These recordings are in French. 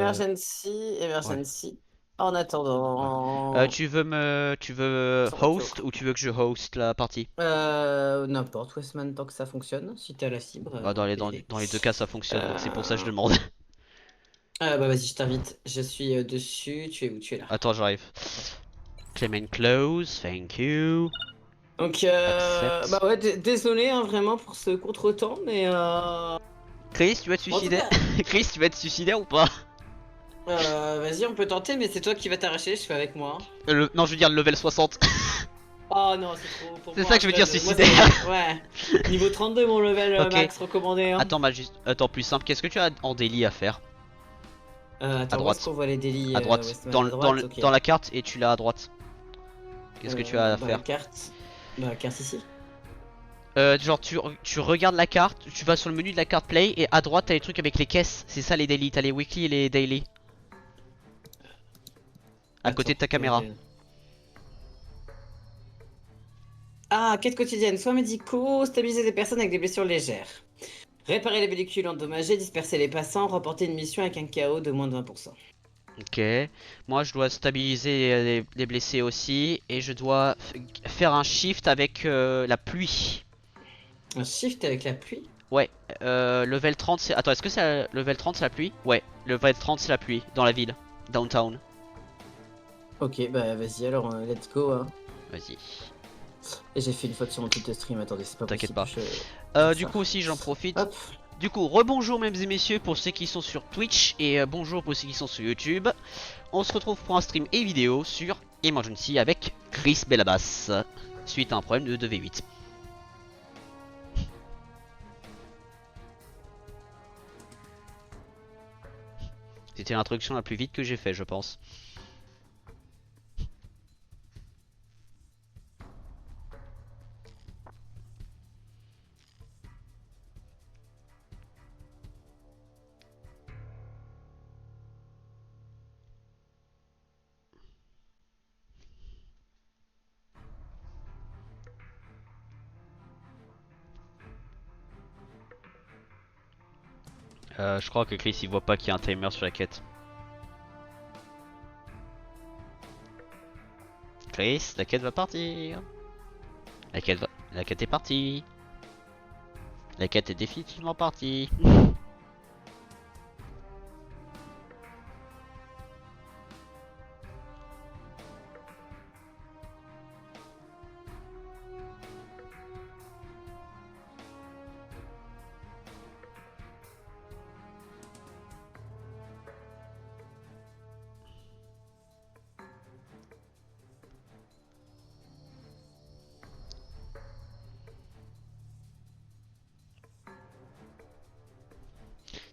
Emergency, Ouais. emergency. En Ouais. attendant. Tu veux Son host retour. ou tu veux que je host la partie? N'importe, Westman, tant que ça fonctionne. Si t'as la fibre, Bah, BD. dans les deux cas ça fonctionne donc c'est pour ça que je Euh... demande. bah vas-y, je t'invite. Je suis dessus. Tu es où? Tu es là. Attends, j'arrive. Clement close, thank you. Donc, bah Accept. ouais, désolé hein, vraiment pour ce contretemps, mais Chris, tu vas te en tout suicider? cas, Chris, tu vas te suicider ou pas? vas-y, on peut tenter, mais c'est toi qui vas t'arracher, je fais avec moi. Non, je veux dire le level 60. Oh non, c'est trop pour C'est ça moi. que je veux dire Moi, suicidaire. c'est. Ouais. Niveau 32, mon level Ok. max recommandé. Hein. Attends, bah juste. Attends, plus simple. Qu'est-ce que tu as en daily à faire? À Attends, où est-ce droite. qu'on voit les délits À droite. Westman? À droite, ok. Dans la carte et tu l'as à droite. Qu'est-ce que tu as à Bah, faire? carte. Bah, carte ici. Genre tu regardes la carte, tu vas sur le menu de la carte play et à droite t'as les trucs avec les caisses. C'est ça les daily. T'as les weekly et les daily. À côté Attends. de ta caméra. Ah, quête quotidienne. Soins médicaux, stabiliser des personnes avec des blessures légères. Réparer les véhicules endommagés, disperser les passants, remporter une mission avec un KO de moins de 20%. Ok. Moi je dois stabiliser les blessés aussi. Et je dois faire un shift avec la pluie. Un shift avec la pluie? Ouais, level 30 c'est... Attends, est-ce que c'est level 30 c'est la pluie? Ouais, level 30 c'est la pluie, dans la ville, downtown. Ok, bah vas-y, alors let's go. Hein. Vas-y, Et j'ai fait une faute sur mon titre de stream. Attendez, c'est pas t'inquiète possible que pas. je dise Du ça. coup aussi j'en profite. Hop. Du coup, rebonjour mesdames et messieurs pour ceux qui sont sur Twitch et bonjour pour ceux qui sont sur YouTube. On se retrouve pour un stream et vidéo sur Emergency avec Chris Bellabas, suite à un problème de 2v8. C'était l'introduction la plus vite que j'ai fait je pense. Je crois que Chris il voit pas qu'il y a un timer sur la quête. Chris, la quête va partir. La quête est partie. La quête est définitivement partie.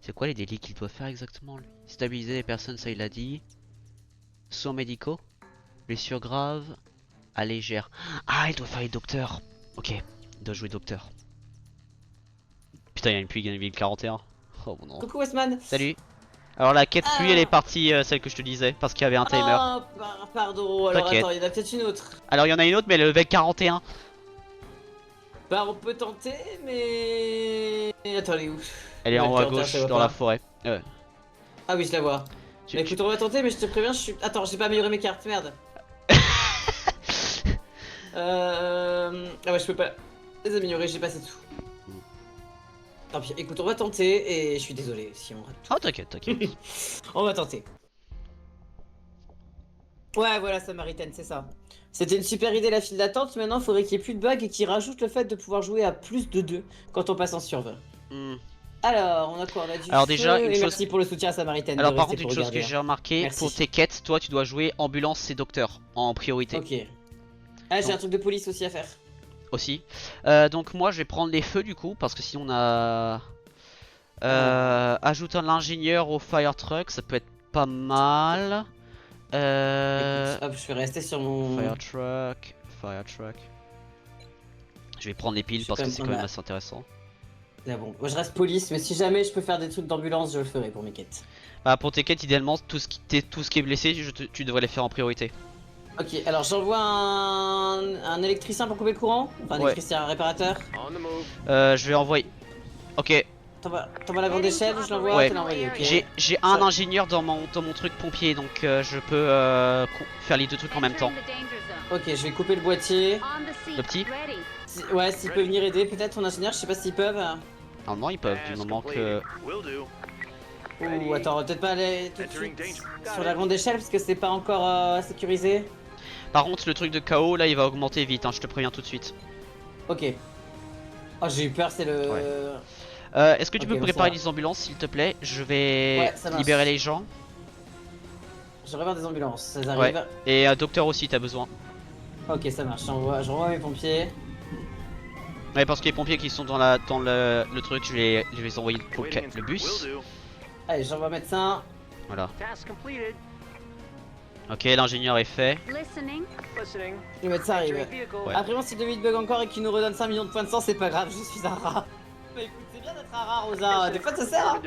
C'est quoi les délits qu'il doit faire exactement lui? Stabiliser les personnes, ça il a dit. Soins médicaux. Blessures graves. À légère. Ah, il doit faire les docteurs. Ok, il doit jouer docteur. Putain, il y a une pluie, il y a une ville 41. Oh mon non. Coucou Westman. Salut. Alors la quête pluie, elle est Ah, partie, celle que je te disais, parce qu'il y avait un timer. pardon. Alors T'inquiète. attends, il y en a peut-être une autre. Alors il y en a une autre, mais elle est level 41. Bah, on peut tenter, mais. Attends, elle est où? Elle est Le en haut à 41, je la gauche, vois dans la pas. forêt. Ah oui, je la vois. Tu, Bah tu- écoute, on va tenter, mais je te préviens, je suis. Attends, j'ai pas amélioré mes cartes, merde. Ah ouais, je peux pas les améliorer, j'ai pas assez de sous. Tant pis, écoute, on va tenter, et je suis désolé si on rate Oh t'inquiète, t'inquiète. tout. On va tenter. Ouais, voilà, Samaritaine, c'est ça. C'était une super idée la file d'attente, maintenant il faudrait qu'il y ait plus de bugs et qu'ils rajoutent le fait de pouvoir jouer à plus de 2 quand on passe en survie. Hmm. Alors, on a quoi? On a du Alors déjà, feu, une et chose... merci pour le soutien à Samaritaine de Alors par rester contre, une pour chose que regarder. Hein. j'ai remarqué, pour Merci. tes quêtes, toi tu dois jouer ambulance et docteur en priorité. Ok. Ah, j'ai un Donc truc de police aussi à faire. aussi. Donc moi je vais prendre les feux du coup, parce que si on a... Ajoutant l'ingénieur au fire truck, ça peut être pas mal. Écoute, hop, je vais rester sur mon... Fire truck, fire truck. Je vais prendre les Je piles suis parce que quand c'est même... quand même assez intéressant. Là, bon, moi je reste police, mais si jamais je peux faire des trucs d'ambulance, je le ferai pour mes quêtes. Bah, pour tes quêtes, idéalement, tout ce qui est blessé, tu devrais les faire en priorité. Ok, alors j'envoie un électricien pour couper le courant. Enfin, un Ouais. électricien, un réparateur. Je vais envoyer. Ok. t'envoies la grande échelle ou je l'envoie? Ouais. Tu l'as envoyé, ok. J'ai un Ça- ingénieur dans mon truc pompier, donc je peux faire les deux trucs en même temps. Ok, je vais couper le boîtier. Le petit? Ouais, s'il peut venir aider, peut-être ton ingénieur, je sais pas s'ils peuvent. Normalement ils peuvent, du moment que... Ou attends, peut-être pas aller tout de suite sur la grande échelle parce que c'est pas encore sécurisé. Par contre le truc de KO là il va augmenter vite, hein, je te préviens tout de suite. Ok. Oh, j'ai eu peur, c'est le. Ouais. Est-ce que tu Ok, peux bon, préparer ça va. les ambulances s'il te plaît? Je vais Ouais, ça marche. libérer les gens. Je regarde des ambulances, ça Ouais. arrive. Et un docteur aussi t'as besoin. Ok, ça marche, je renvoie mes pompiers. Ouais, parce que les pompiers qui sont dans le truc, je vais les envoyer pour le bus. Allez, j'envoie médecin. Voilà. Ok, l'ingénieur est fait. Le médecin arrive. Ouais. Après, bon, si David bug encore et qu'il nous redonne 5 millions de points de sang, c'est pas grave, je suis un rat. Bah écoute, c'est bien d'être un rat, Rosa. Des fois, ça sert. Hein.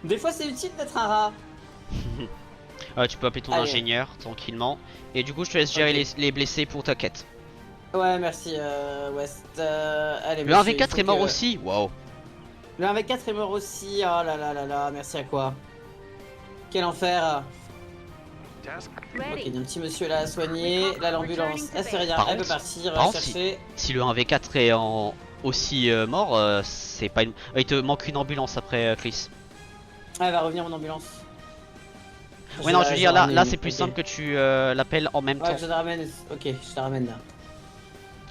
Des fois, c'est utile d'être un rat. Tu peux appeler ton Allez. ingénieur tranquillement. Et du coup, je te laisse gérer Ok. les blessés pour ta quête. Ouais, merci, West. Allez, Le monsieur, 1v4 il faut est mort que- aussi. Waouh. Le 1v4 est mort aussi. Oh là là là là, merci à quoi? Quel enfer. Ok, il y a un petit monsieur là à soigner. Là, l'ambulance, elle fait rien. Par Elle peut contre- partir par contre, chercher. Si le 1v4 est aussi mort, c'est pas une... il te manque une ambulance après Chris. Ah, elle va revenir mon ambulance. Ouais non, je veux dire là, ramener une. c'est plus Ok. simple que tu l'appelles en même Ouais, temps. je la ramène. Ok, je la ramène là.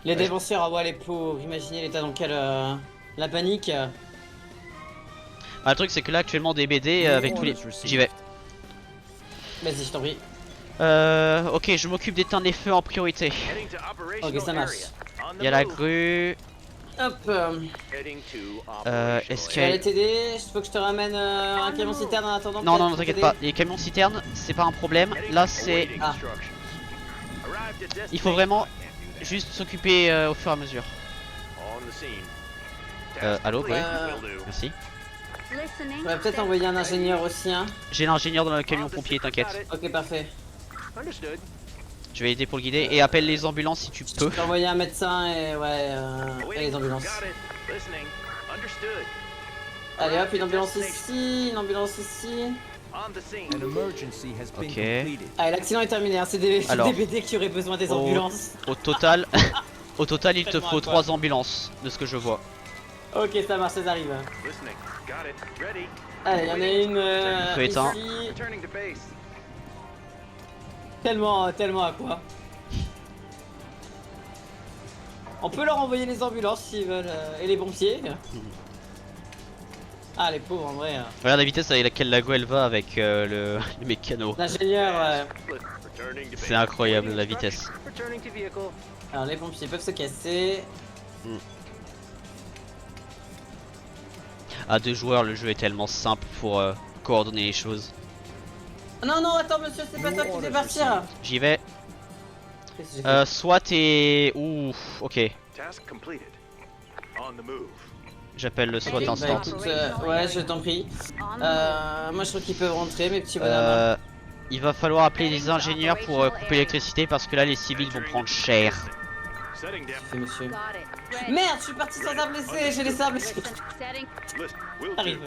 Les Ouais. défenseurs, ah ouais, les pauvres. Imaginez l'état dans lequel. La panique. Bah, le truc c'est que là actuellement des BD avec tous les... J'y vais. Vas-y, je t'en prie. Ok, je m'occupe d'éteindre les feux en priorité. Ok, ça marche. Il y a la grue. Hop. Est-ce Je qu'il vais y a... aller t'aider. Il faut que je te ramène un camion citerne en attendant. Non, peut-être, non, pour t'inquiète t'aider. pas. Les camions citernes, c'est pas un problème. Là, c'est... Ah. Il faut vraiment juste s'occuper au fur et à mesure. Allô, Grue? Merci. On va peut-être envoyer un ingénieur aussi, hein. J'ai l'ingénieur dans le camion pompier, t'inquiète. Ok, parfait. Je vais aider pour le guider. Et appelle les ambulances si tu peux. Je vais envoyer un médecin et ouais, et les ambulances. Allez hop, une ambulance ici, une ambulance ici. Ok. Allez, l'accident est terminé, hein. C'est des, Alors. des BD qui auraient besoin des ambulances. Au total... Au total, il te Tellement faut à quoi. 3 ambulances, de ce que je vois. Ok, ça marche, ça arrive. Allez, il y en a une Feu éteint. ici. Tellement à quoi. On peut leur envoyer les ambulances s'ils veulent et les pompiers. Ah, les pauvres en vrai. Regarde la vitesse avec laquelle la go elle va avec le mécano. L'ingénieur. C'est incroyable la vitesse. Alors les pompiers peuvent se casser. À 2 joueurs, le jeu est tellement simple pour coordonner les choses. Non, non, attends, monsieur, c'est pas toi qui fais partir. J'y vais. Qu'est-ce que j'ai fait Soit t'es... Ouh, ok. J'appelle le SWAT Ok, bah, instant. écoute, ouais, je t'en prie. Moi, je trouve qu'ils peuvent rentrer, mes petits bonhommes. Il va falloir appeler des ingénieurs pour couper l'électricité parce que là les civils vont prendre cher. Fait, monsieur. Merde, je suis parti sans arme blessé, j'ai laissé un blessé. Arrive.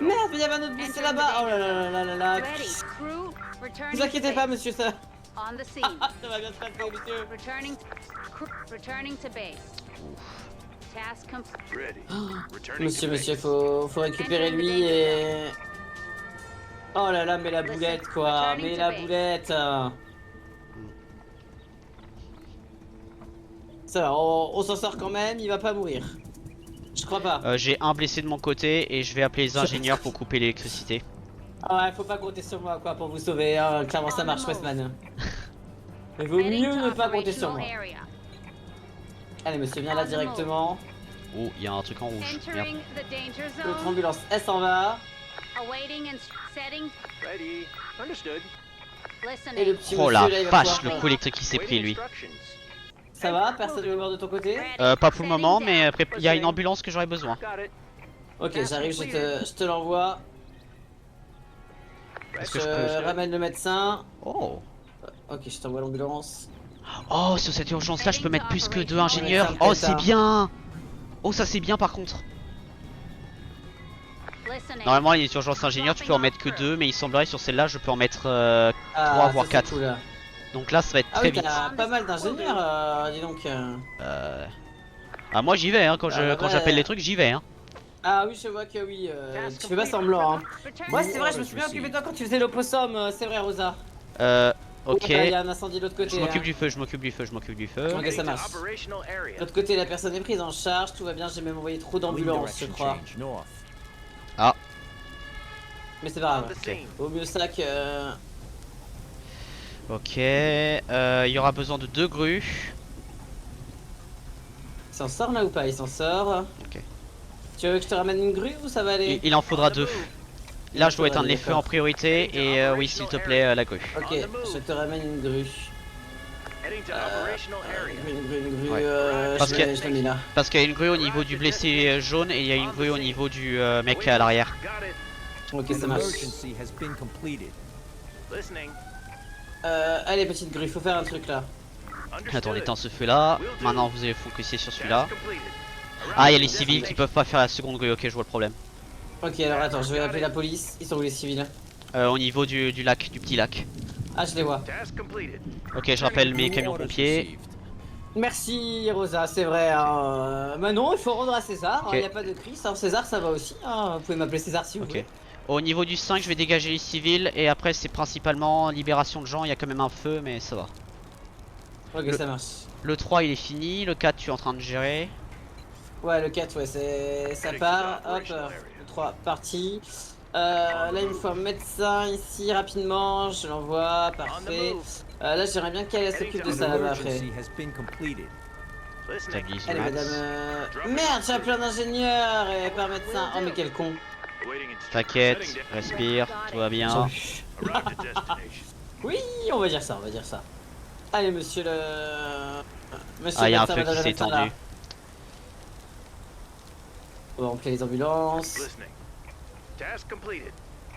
Merde, mais il y avait un autre blessé là-bas. Oh là là là là là là. Ne vous inquiétez pas, monsieur, ça. Ça va bien se passer, monsieur. Monsieur, faut récupérer lui et... Oh là là, mais la boulette, quoi. Mais la boulette. Ça va, on s'en sort quand même, il va pas mourir. Je crois pas. J'ai un blessé de mon côté et je vais appeler les ingénieurs pour couper l'électricité. Ah ouais, faut pas compter sur moi, quoi, pour vous sauver. Hein. Clairement, ça marche, Westman. Il vaut mieux ne pas compter sur moi. Allez, monsieur, viens là directement. Oh, il y a un truc en rouge. Merde. L'autre ambulance, elle s'en va. Et le petit Oh monsieur, la là, il va vache, pouvoir- le coup électrique qui s'est pris lui. Ça va? Personne ne meurt de ton côté? Pas pour le moment, mais après il y a une ambulance que j'aurais besoin. Ok, j'arrive, je te l'envoie. Est-ce Je que je peux... ramène le médecin. Oh. Ok, je t'envoie l'ambulance. Oh, sur cette urgence là, je peux mettre plus que 2 ingénieurs. Ouais, ça me Oh, fait c'est ça. bien. Oh, ça c'est bien par contre. Normalement les urgences ingénieurs tu peux en mettre que 2, mais il semblerait sur celle-là je peux en mettre 3 Ah, voire ça, c'est 4. cool. Donc là ça va être Ah très oui, vite. t'as pas mal d'ingénieurs, dis donc. Ah moi j'y vais hein, quand Ah, j'appelle ouais. les trucs j'y vais hein. Ah oui, je vois que oui, tu fais pas semblant. Hein. Moi, c'est vrai, je me suis bien occupé de toi quand tu faisais l'opossum, c'est vrai, Rosa. Ok. Il y a un incendie de l'autre côté. Je m'occupe hein. du feu, je m'occupe du feu, je m'occupe du feu. Ok, ça marche. De l'autre côté, la personne est prise en charge, tout va bien, j'ai même envoyé trop d'ambulances, je crois. Ah. Mais c'est pas grave. Ok. Au mieux ça que. Ok. Il y aura besoin de 2 grues. Il s'en sort là ou pas? Il s'en sort. Ok. Tu veux que je te ramène une grue ou ça va aller? Il en faudra 2. Là je dois faudra éteindre aller, les feux en priorité et oui s'il te plaît la grue. Ok, je te ramène une grue. Une grue, Ouais. je l'ai mis là. Parce qu'il y a une grue au niveau du blessé jaune et il y a une grue au niveau du mec à l'arrière. Ok, ça marche. Allez, petite grue, faut faire un truc là. Attends, on éteint ce feu là. Maintenant vous allez focuser sur celui-là. Ah, il y a les civils qui peuvent pas faire la seconde grue, ok je vois le problème. Ok, alors attends, je vais appeler la police. Ils sont où les civils? Au niveau du lac, du petit lac. Ah, je les vois. Ok, je rappelle mes camions pompiers. Merci Rosa, c'est vrai. Hein. Manon, il faut rendre à César. Il Ok. n'y a pas de crise. Alors César, ça va aussi. Hein. Vous pouvez m'appeler César si vous Ok. voulez. Au niveau du 5, je vais dégager les civils et après c'est principalement libération de gens. Il y a quand même un feu, mais ça va. Ok, ça marche. Le 3 il est fini, le 4 tu es en train de gérer. Ouais, le 4, ouais, ça part. Hop, le 3, parti. Là, il me faut un médecin ici rapidement. Je l'envoie, parfait. Là, j'aimerais bien qu'elle s'occupe de ça là-bas après. Stabilise Allez, max. madame. Merde, j'ai appelé un ingénieur et pas un médecin. Oh, mais quel con. T'inquiète, respire, tout va bien. Oui, on va dire ça, on va dire ça. Allez, monsieur le. Monsieur Ah, il y a un médecin, feu qui madame le s'est médecin, là. étendu. On va remplir les ambulances.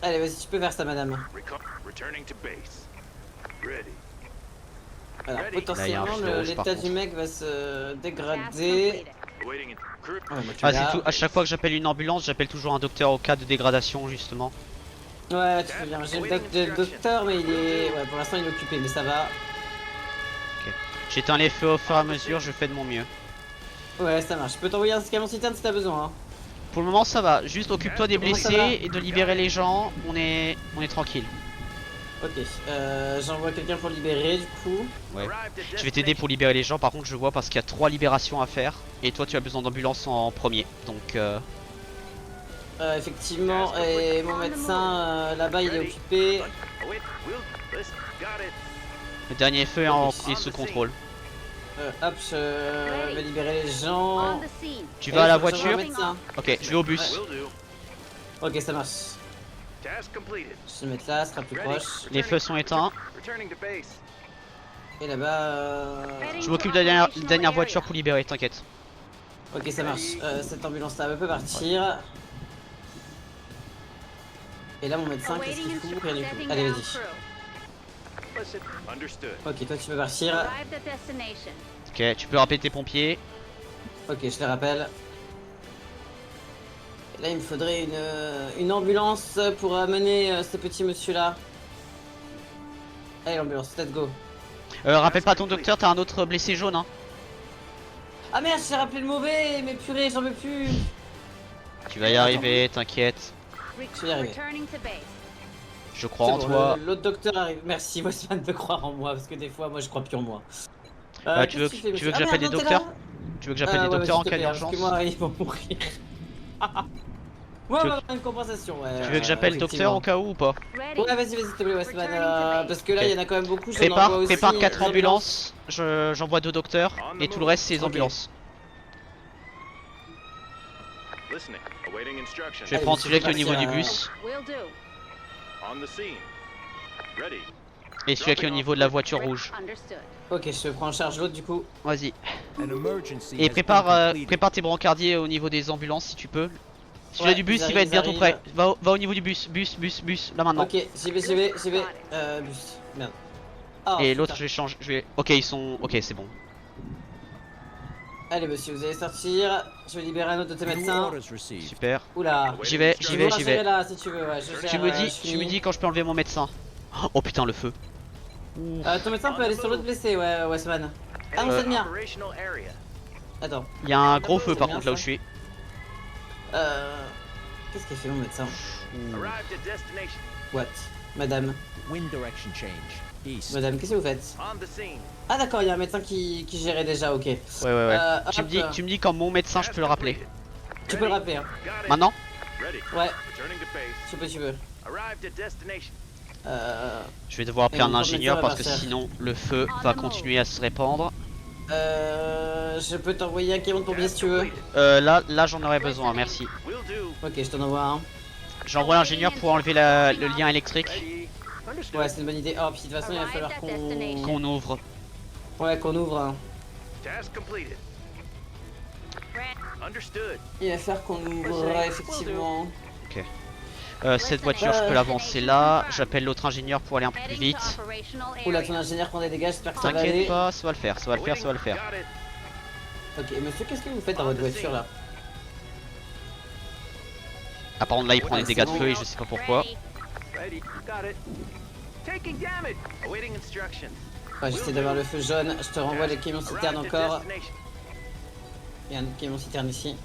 Allez, vas-y, tu peux faire ça, madame. Alors, Là, il y a un potentiellement, feu rouge, par l'état contre. du mec va se dégrader. Ah, bah, tu Ah, l'as. c'est tout. À chaque fois que j'appelle une ambulance, j'appelle toujours un docteur au cas de dégradation, justement. Ouais, tu fais bien. J'ai le docteur, mais il est. Ouais, pour l'instant, il est occupé, mais ça va. J'éteins les feux au fur et à mesure, je fais de mon mieux. Ouais, ça marche. Je peux t'envoyer un camion citerne si t'as besoin. Hein. Pour le moment, ça va. Juste occupe-toi des Comment ça va blessés et de libérer les gens. On est tranquille. Ok, j'envoie quelqu'un pour libérer du coup. Ouais. Je vais t'aider pour libérer les gens. Par contre, je vois parce qu'il y a 3 libérations à faire. Et toi, tu as besoin d'ambulance en premier. Donc, Effectivement, et mon médecin là-bas il est occupé. le dernier feu est sous contrôle. Hop, je vais libérer les gens. Tu vas à la Et faut que j'envoie un voiture. médecin. Ok, je vais au bus. Ok, ça marche. Je vais mettre là, ce sera plus proche. Les feux sont éteints. Et là-bas. Je m'occupe de la dernière voiture pour libérer, t'inquiète. Ok, ça marche. Cette ambulance là peut partir. Et là, mon médecin, qu'est-ce qu'il fout? Rien du tout. Allez, vas-y. Ok, toi tu peux partir. Ok, tu peux rappeler tes pompiers. Ok, je les rappelle. Et là, il me faudrait une ambulance pour amener ce petit monsieur là. Allez, l'ambulance, let's go. Rappelle pas ton docteur, t'as un autre blessé jaune, hein. Ah merde, j'ai rappelé le mauvais, mais purée, j'en veux plus. Tu vas y arriver, t'inquiète. Je vais y arriver. Je crois C'est en bon, toi. l'autre docteur arrive. Merci, Westman, de croire en moi, parce que des fois, moi, je crois plus en moi. Tu veux qu'est-ce que fais, j'appelle des monsieur? docteurs? Ah, merde, Tu veux que j'appelle des ouais, docteurs en s'il te cas plaît, d'urgence? Parce que moi, ils vont mourir. Moi, Tu on veux- va avoir une compensation, ouais. Tu veux que j'appelle le docteur au cas où ou pas? Ouais, vas-y, s'il te plaît, Westman. Parce que là, il y en a quand même beaucoup. j'en Prépare, envoie aussi, prépare 4 l'ambulance. ambulances. J'envoie 2 docteurs et tout le reste c'est les Ok. ambulances. Je vais Allez, prendre je celui qui est au vais niveau du partir, bus et celui qui est au niveau de la voiture rouge. Ok, je prends en charge l'autre du coup. Vas-y. Et prépare tes brancardiers au niveau des ambulances si tu peux. Celui-là Ouais, du bus ils il va être bientôt arrivent. prêt. Va au niveau du bus, bus, là maintenant. Ok, j'y vais. Bus. Merde. Oh, Et putain. l'autre je vais changer, Ok ils sont... Ok c'est bon. Allez monsieur, vous allez sortir. Je vais libérer un autre de tes médecins. Super. Oula. J'y vais, j'y vais, j'y vais. Là, si tu veux, ouais, je gère, Tu me je dis, tu me finis. dis quand je peux enlever mon médecin. Oh putain, le feu. Ton médecin peut aller sur l'autre blessé, ouais, Westman. Ah non, c'est le mien. Attends. Il y a un gros feu par contre là où je suis. Qu'est-ce qu'il fait mon médecin? What? Madame. Madame, qu'est-ce que vous faites? Ah d'accord, il y a un médecin qui gérait déjà, ok. Ouais. Tu me dis quand mon médecin je peux le rappeler. Tu peux le rappeler, hein. Maintenant? Ouais. Tu peux. Je vais devoir appeler un ingénieur parce que sinon le feu va continuer à se répandre. Je peux t'envoyer un camion de pompiers si tu veux. Là j'en aurais besoin, merci. Ok, je t'en envoie un. J'envoie l'ingénieur pour enlever le lien électrique. Ouais, c'est une bonne idée. Oh, puis de toute façon, il va falloir Qu'on ouvre. Ouais, qu'on ouvre. Hein. Il va falloir qu'on ouvre, effectivement. Ok. Cette voiture, je peux l'avancer là. J'appelle l'autre ingénieur pour aller un peu plus vite. Oula, ton ingénieur prend des dégâts, j'espère que ça va aller. T'inquiète pas, ça va le faire, ça va le faire, ça va le faire. Ok, monsieur, qu'est-ce que vous faites dans votre voiture là? Ah, par contre, là, il prend des dégâts de feu et je sais pas pourquoi. Ouais, j'essaie d'avoir le feu jaune. Je te renvoie les camions citernes encore. Il y a un autre camion citerne ici.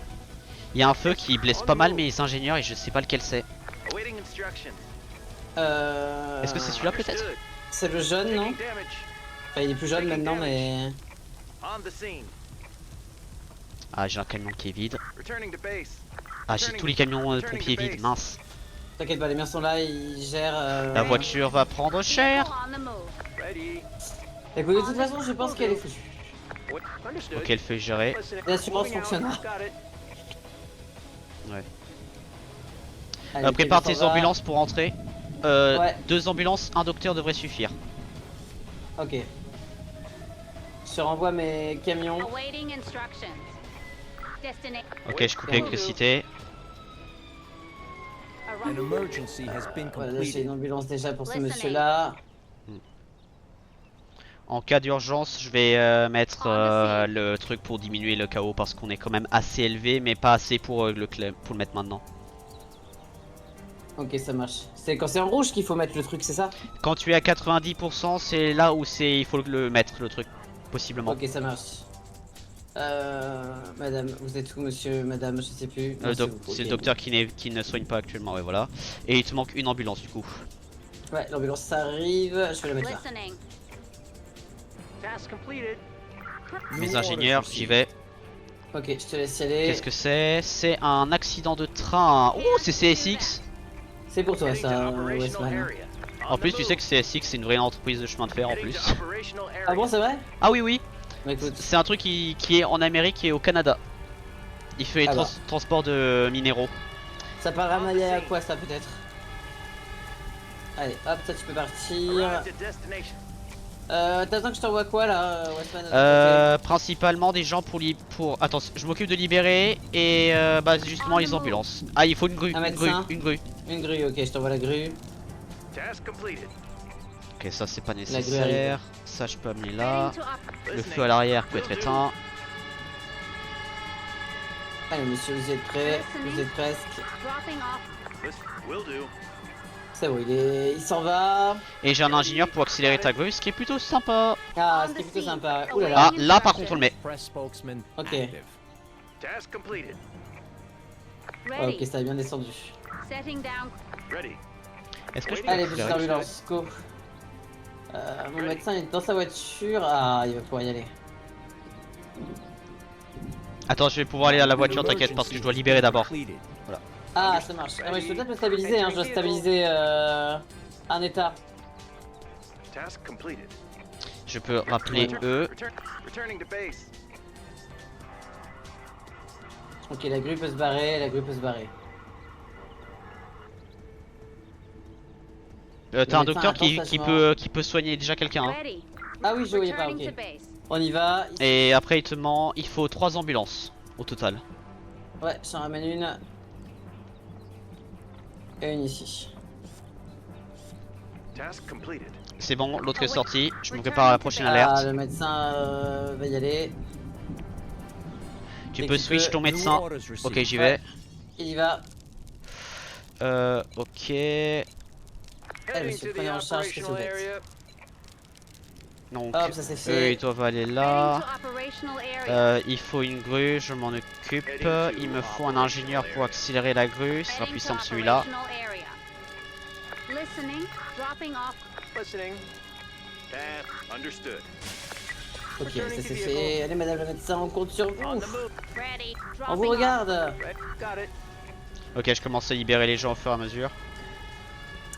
Il y a un feu qui blesse pas mal mes ingénieurs et je sais pas lequel c'est. Est-ce que c'est celui-là peut-être? C'est le jaune, non? Enfin, il est plus jaune maintenant, mais... Ah, j'ai un camion qui est vide. Ah, j'ai tous les camions de pompiers vides, mince. T'inquiète pas, les miens sont là, ils gèrent... La voiture va prendre cher. Écoute, de toute façon, je pense qu'elle est foutue. Ok, le feu est géré. L'assurance fonctionnera. Ouais. Allez, Prépare Kevin tes s'en va. ambulances pour entrer. Ouais. 2 ambulances, un docteur devrait suffire. Ok. Je te renvoie mes camions. Ok, je coupe l'électricité. Voilà, j'ai une ambulance déjà pour ce monsieur-là. En cas d'urgence, je vais mettre le truc pour diminuer le chaos parce qu'on est quand même assez élevé, mais pas assez pour le mettre maintenant. Ok, ça marche. C'est quand c'est en rouge qu'il faut mettre le truc, c'est ça? Quand tu es à 90%, c'est là où il faut le mettre, le truc, possiblement. Ok, ça marche. Madame, vous êtes où, monsieur, madame, je sais plus. C'est le docteur qui ne soigne pas actuellement, ouais, voilà. Et il te manque une ambulance du coup. Ouais, l'ambulance ça arrive, je vais la mettre là. Mes ingénieurs, j'y vais. Ok, je te laisse y aller. Qu'est-ce que c'est? C'est un accident de train. Oh, c'est CSX. C'est pour toi ça, Westman. En plus, tu sais que CSX c'est une vraie entreprise de chemin de fer en plus. Ah bon, c'est vrai? Ah oui, oui. Bah écoute. C'est un truc qui est en Amérique et au Canada. Il fait les transports de minéraux. Ça peut ramener à quoi ça peut-être? Allez, hop, ça tu peux partir. T'attends que je t'envoie quoi là, Westman? Principalement des gens pour... Attends, je m'occupe de libérer et bah justement les ambulances. Ah, il faut une grue, une grue. Une grue, ok, je t'envoie la grue. Ok, ça c'est pas nécessaire. Ça je peux amener là. Le feu à l'arrière peut être éteint. Allez monsieur, vous êtes prêts? Vous êtes presque. C'est bon, il s'en va. Et j'ai un ingénieur pour accélérer ta grue, ce qui est plutôt sympa. Ah, ce qui est plutôt sympa. Ouh là là. Ah, là par contre on le met. Ok. Ouais, ok, ça a bien descendu. Est-ce que je peux Allez, accélérer? petite ambulance, go. Mon médecin est dans sa voiture. Ah, il va pouvoir y aller. Attends, je vais pouvoir aller à la voiture, t'inquiète, parce que je dois libérer d'abord. Voilà. Ah, ça marche. Ah ouais, je peux peut-être me stabiliser, hein. Je dois stabiliser un état. Je peux rappeler eux. Ok, la grue peut se barrer, la grue peut se barrer. T'as un docteur qui peut soigner déjà quelqu'un. Hein. Ah oui, je voyais pas, ok. On y va. Et après il faut 3 ambulances au total. Ouais, j'en ramène une. Et une ici. C'est bon, l'autre est sorti. Je me prépare à la prochaine alerte. Ah, le médecin va y aller. Tu Dès peux que switch ton médecin. Ok, j'y vais. Il y va. Ok. Allez, monsieur, prenez en charge ce que vous faites. Donc, Hop, ça c'est eux fait. ils doivent aller là. Il faut une grue, je m'en occupe. Il me faut un ingénieur pour accélérer la grue. Ce sera plus simple celui-là. Ok, ça c'est fait. Allez, madame le médecin, on compte sur vous. On vous regarde. Ok, je commence à libérer les gens au fur et à mesure.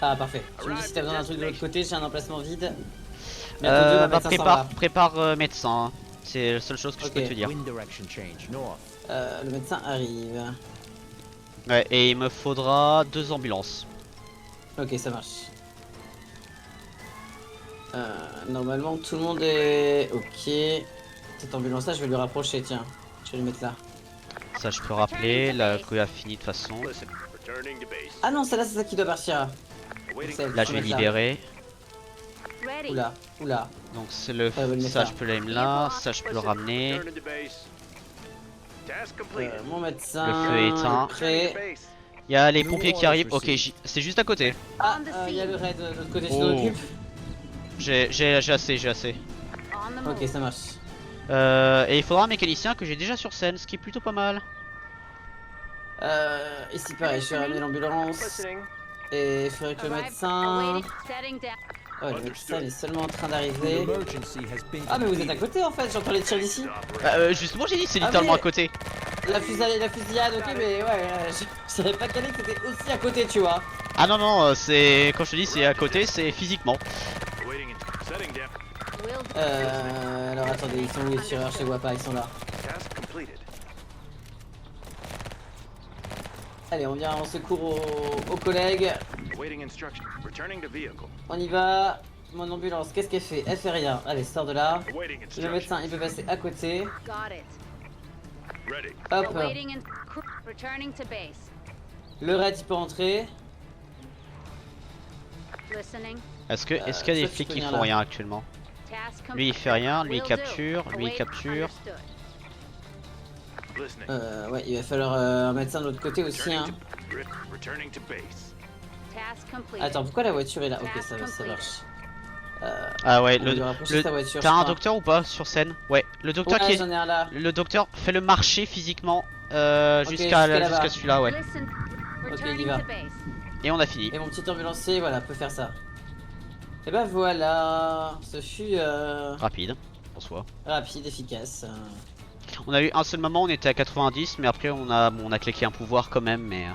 Ah, parfait. Tu me dis si t'as besoin d'un truc de l'autre côté, j'ai un emplacement vide. Bientôt deux, ma Bah médecin s'en va. prépare médecin. Hein. C'est la seule chose que je peux te dire. Le médecin arrive. Ouais, et il me faudra 2 ambulances. Ok, ça marche. Normalement tout le monde est ok. Cette ambulance là je vais lui rapprocher, tiens. Je vais le mettre là. Ça je peux rappeler, la grue a fini de toute façon. Ah non, celle-là c'est ça qui doit partir. Là je vais libérer. Oula, oula. Donc c'est le le ça mettre je peux l'aimer là, ça je peux le ramener. Mon médecin. Le feu est éteint. Prêt. Il y a les pompiers qui arrivent. Ok, c'est juste à côté. Ah, il y a le raid de l'autre côté, tu Oh. t'en occupes? J'ai assez. Ok, ça marche. Et il faudra un mécanicien que j'ai déjà sur scène, ce qui est plutôt pas mal. Ici pareil, je vais ramener l'ambulance. Et il faudrait que le médecin... Ouais, le médecin il est seulement en train d'arriver. Ah mais vous êtes à côté en fait, j'entends les tirs d'ici. Justement j'ai dit c'est littéralement mais- à côté. La fusillade, ok, mais ouais, je savais pas qu'elle était aussi à côté, tu vois. Ah non non, c'est quand je te dis c'est à côté, c'est physiquement. Alors attendez, ils sont où les tireurs? Je les vois pas, ils sont là. Allez, on vient en secours aux collègues. On y va. Mon ambulance, qu'est-ce qu'elle fait? Elle fait rien. Allez, sors de là. Le médecin, il peut passer à côté. Hop. Le raid, il peut rentrer. Est-ce qu'il y a des ça, flics tu peux qui venir font là. rien actuellement? Lui il fait rien, lui il capture, lui il capture. Ouais, il va falloir un médecin de l'autre côté aussi, hein. Attends, pourquoi la voiture est là? Ok, ça marche. Ah ouais, On va lui rapprocher sa voiture, t'as je un crois. docteur ou pas sur scène? Ouais, le docteur Ouais, qui est... j'en ai un là. Le docteur fait le marcher physiquement jusqu'à là-bas. jusqu'à celui-là, ouais. Ok, il y va. Et on a fini. Et mon petit ambulancier, voilà, peut faire ça. Et ben voilà, ce fut Rapide, en soi. rapide, efficace. On a eu un seul moment, on était à 90, mais après on a claqué un pouvoir quand même, mais...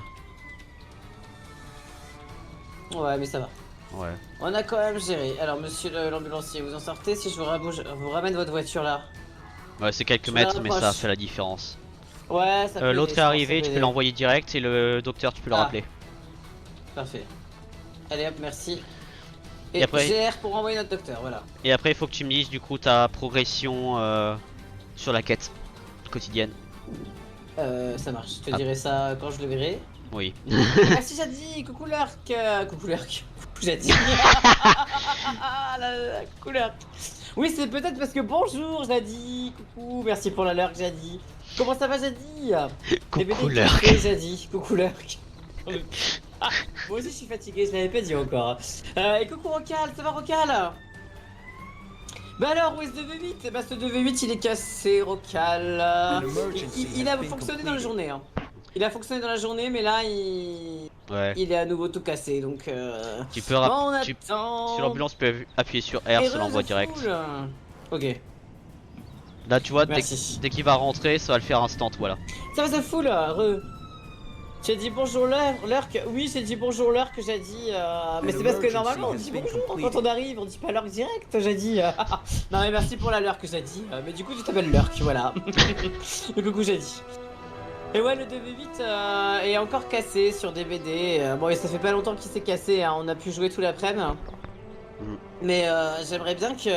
Ouais, mais ça va. Ouais. On a quand même géré. Alors, monsieur l'ambulancier, vous en sortez si je vous ramène votre voiture là? Ouais, c'est quelques Je me mètres, mais ça rapproche. fait la différence. Ouais, ça peut L'autre aider, est je pense, arrivé, ça peut tu peux aider. l'envoyer direct, et le docteur, tu peux le Ah. rappeler. Parfait. Allez hop, merci. Et, Et après- GR pour envoyer notre docteur, voilà. Et après, il faut que tu me dises du coup ta progression sur la quête quotidienne. Ça marche. Je te Ah. dirai ça quand je le verrai. Oui. Merci Jaddy, coucou Lurk. Coucou Lurk. Coucou Jaddy. Coucou Lurk. Oui, c'est peut-être parce que bonjour Jaddy. Coucou, merci pour la Lurk Jaddy. Comment ça va Jaddy? Coucou Lurk. Lurk. Jaddy, coucou Lurk. Ah, moi aussi je suis fatigué, je l'avais pas dit encore. Et coucou Rocal, ça va Rocal? Bah alors, où est ce 2v8? Bah ce 2v8 il est cassé, Rocal. Il a fonctionné dans la journée. Hein. Il a fonctionné dans la journée, mais là Ouais. il est à nouveau tout cassé, donc Tu peux bon, on attends. attend. Sur l'ambulance, tu peux appuyer sur R, ça l'envoie direct. Ok, Là, tu vois, merci. dès qu'il va rentrer, ça va le faire instant, voilà. Ça va, ça fout là, J'ai dit bonjour Lurk, oui j'ai dit bonjour Lurk, j'ai dit mais c'est parce que normalement on dit bonjour quand on arrive, on dit pas Lurk direct, j'ai dit non mais merci pour la Lurk que j'ai dit, mais du coup tu t'appelles Lurk, voilà. Le coucou j'ai dit. Et ouais, le 2v8 est encore cassé sur DVD, bon et ça fait pas longtemps qu'il s'est cassé, hein. On a pu jouer tout l'après-midi. Mais j'aimerais bien qu'il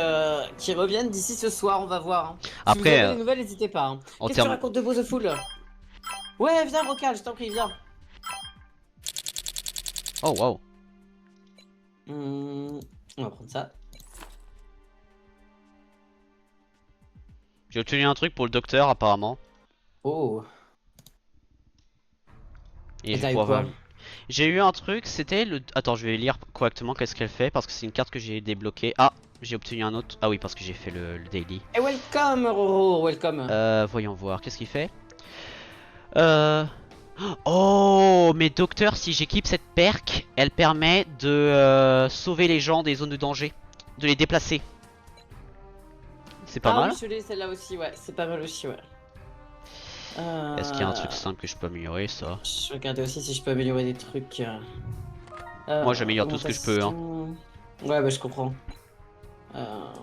revienne d'ici ce soir, on va voir. Hein. Si Après, vous avez des nouvelles, n'hésitez pas. Hein. en Qu'est-ce que tu termes- racontes de beau The Fool? Ouais, viens Rocal, je t'en prie, viens. Oh waouh. On va prendre ça. J'ai obtenu un truc pour le docteur apparemment. Oh. Et Et je vais t'as eu pouvoir voir. quoi? J'ai eu un truc, c'était le... Attends, je vais lire correctement qu'est-ce qu'elle fait, parce que c'est une carte que j'ai débloquée. Ah, j'ai obtenu un autre. Ah oui, parce que j'ai fait le daily. Et welcome, Roro, welcome. Voyons voir, qu'est-ce qu'il fait? Euh... Oh, mais docteur, si j'équipe cette perk, elle permet de sauver les gens des zones de danger, de les déplacer. C'est pas Ah oui, mal. je l'ai celle-là aussi, ouais. C'est pas mal aussi, ouais. Est-ce qu'il y a un truc Euh... simple que je peux améliorer, ça? Je regardais aussi si je peux améliorer des trucs. Moi, j'améliore tout ce que je peux, hein. Augmentation. Ouais, bah je comprends. Euh...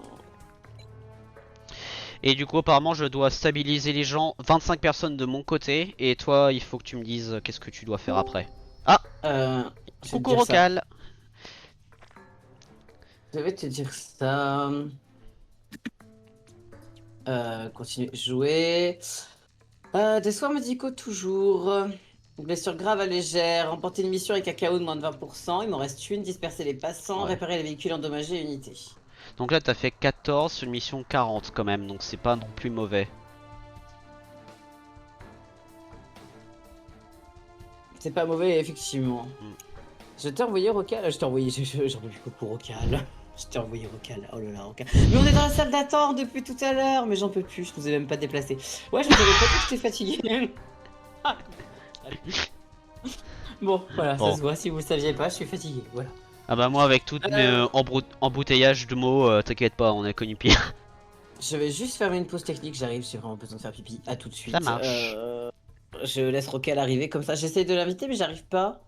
Et du coup, apparemment, je dois stabiliser les gens, 25 personnes de mon côté, et toi, il faut que tu me dises qu'est-ce que tu dois faire après. Ah, euh, Je vais te coucou dire ça. Rocal. Je vais te dire ça. Continue de jouer. Des soins médicaux toujours. Blessure grave à légère. Remporter une mission avec un KO de moins de 20%. Il m'en reste une. Disperser les passants. Ouais. Réparer les véhicules endommagés et unités. Donc là, t'as fait 14 sur une mission 40 quand même, donc c'est pas non plus mauvais. C'est pas mauvais, effectivement. Hmm. Je t'ai envoyé Rocal. Je t'ai envoyé. J'ai envoyé coucou Rocal. Je t'ai envoyé Rocal. Oh là là, Rocal. Mais on est dans la salle d'attente depuis tout à l'heure. Mais j'en peux plus. Je nous ai même pas déplacé. Ouais, je vous avais pas dit que j'étais fatigué. Bon, voilà, ça Bon. se voit. Si vous le saviez pas, je suis fatigué. Voilà. Ah bah moi, avec tout mes Euh, embouteillages de mots, t'inquiète pas, on a connu pire. Je vais juste faire une pause technique. J'arrive. J'ai vraiment besoin de faire pipi. À tout de Ça suite. marche. Je laisse Rocal arriver comme ça. J'essaie de l'inviter, mais j'arrive pas.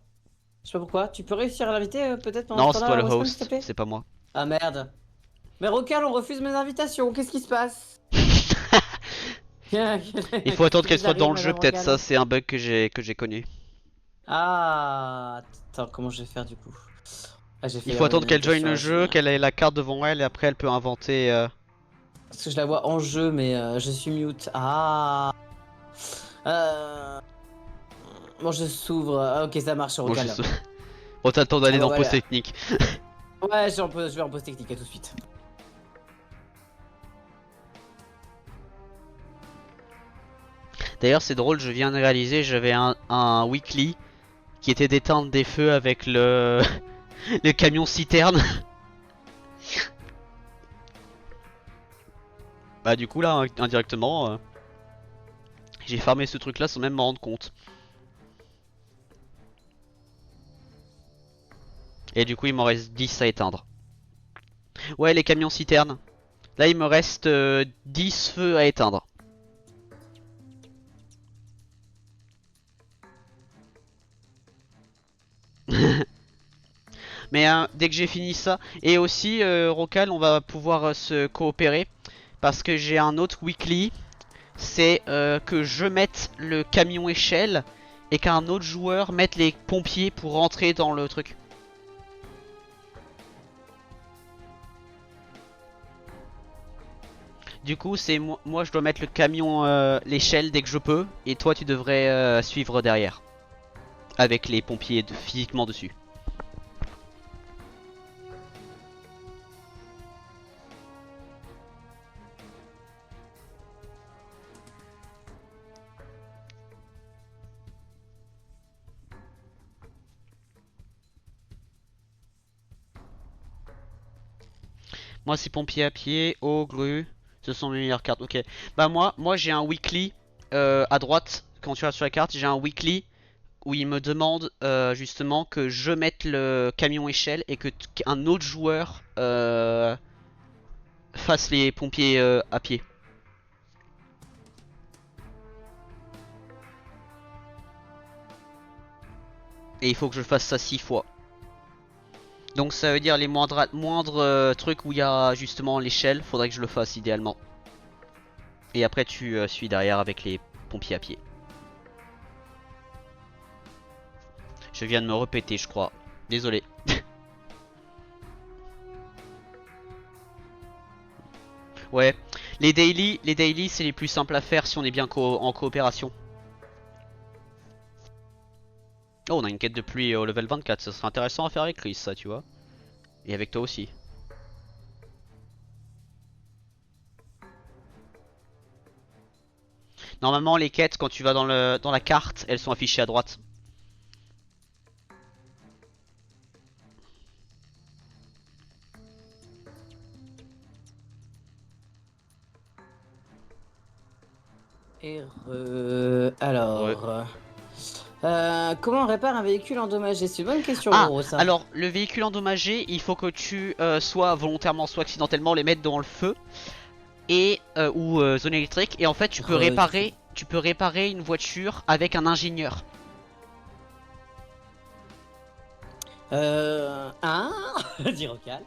Je sais pas pourquoi. Tu peux réussir à l'inviter peut-être pendant ce Non, c'est toi temps-là, le Weston, s'il te host, plaît? c'est pas moi. Ah merde. Mais Rocal, on refuse mes invitations. Qu'est-ce qui se passe? Il faut attendre qu'elle Qu'il soit dans arrive, le jeu, Madame peut-être ça, Rocal. c'est un bug que j'ai connu. Ah, attends, comment je vais faire du coup? Ah, j'ai Il fait faut envoyer une attendre qu'elle join invitation le à jeu, Julien. qu'elle ait la carte devant elle, et après elle peut inventer... Parce que je la vois en jeu, mais je suis mute. Ah. Euh... Mon jeu s'ouvre. Ah, ok, ça marche, Bon, je Rocal. sais. Bon, t'as le temps Ah d'aller bah dans pause voilà. technique. Ouais, je vais en pause technique, à tout de suite. D'ailleurs, c'est drôle, je viens de réaliser, j'avais un weekly qui était d'éteindre des feux avec le, le camion citerne. Bah, du coup, là, indirectement, j'ai farmé ce truc là sans même m'en rendre compte. Et du coup, il m'en reste 10 à éteindre. Ouais, les camions citernes. Là, il me reste 10 feux à éteindre. Mais dès que j'ai fini ça, et aussi Rocal, on va pouvoir se coopérer parce que j'ai un autre weekly, c'est que je mette le camion échelle et qu'un autre joueur mette les pompiers pour rentrer dans le truc. Du coup, c'est moi je dois mettre le camion l'échelle dès que je peux et toi tu devrais suivre derrière avec les pompiers physiquement dessus. Moi c'est pompier à pied, eau, grue, ce sont mes meilleures cartes. Ok. Bah moi j'ai un weekly à droite, quand tu vas sur la carte, j'ai un weekly où il me demande justement que je mette le camion échelle et que qu'un autre joueur fasse les pompiers à pied. Et il faut que je fasse ça 6 fois. Donc ça veut dire les moindres trucs où il y a justement l'échelle, faudrait que je le fasse idéalement. Et après tu suis derrière avec les pompiers à pied. Je viens de me répéter je crois. Désolé. Ouais. Les daily c'est les plus simples à faire si on est bien en coopération. Oh on a une quête de pluie au level 24, ça serait intéressant à faire avec Chris ça tu vois. Et avec toi aussi. Normalement, les quêtes, quand tu vas dans la carte, elles sont affichées à droite. Et alors... comment on répare un véhicule endommagé? C'est une bonne question, gros, ça. Alors, le véhicule endommagé, il faut que tu, soit volontairement, soit accidentellement, les mettes dans le feu. Et ou zone électrique. Et en fait, tu peux réparer une voiture avec un ingénieur. Dis Rocal.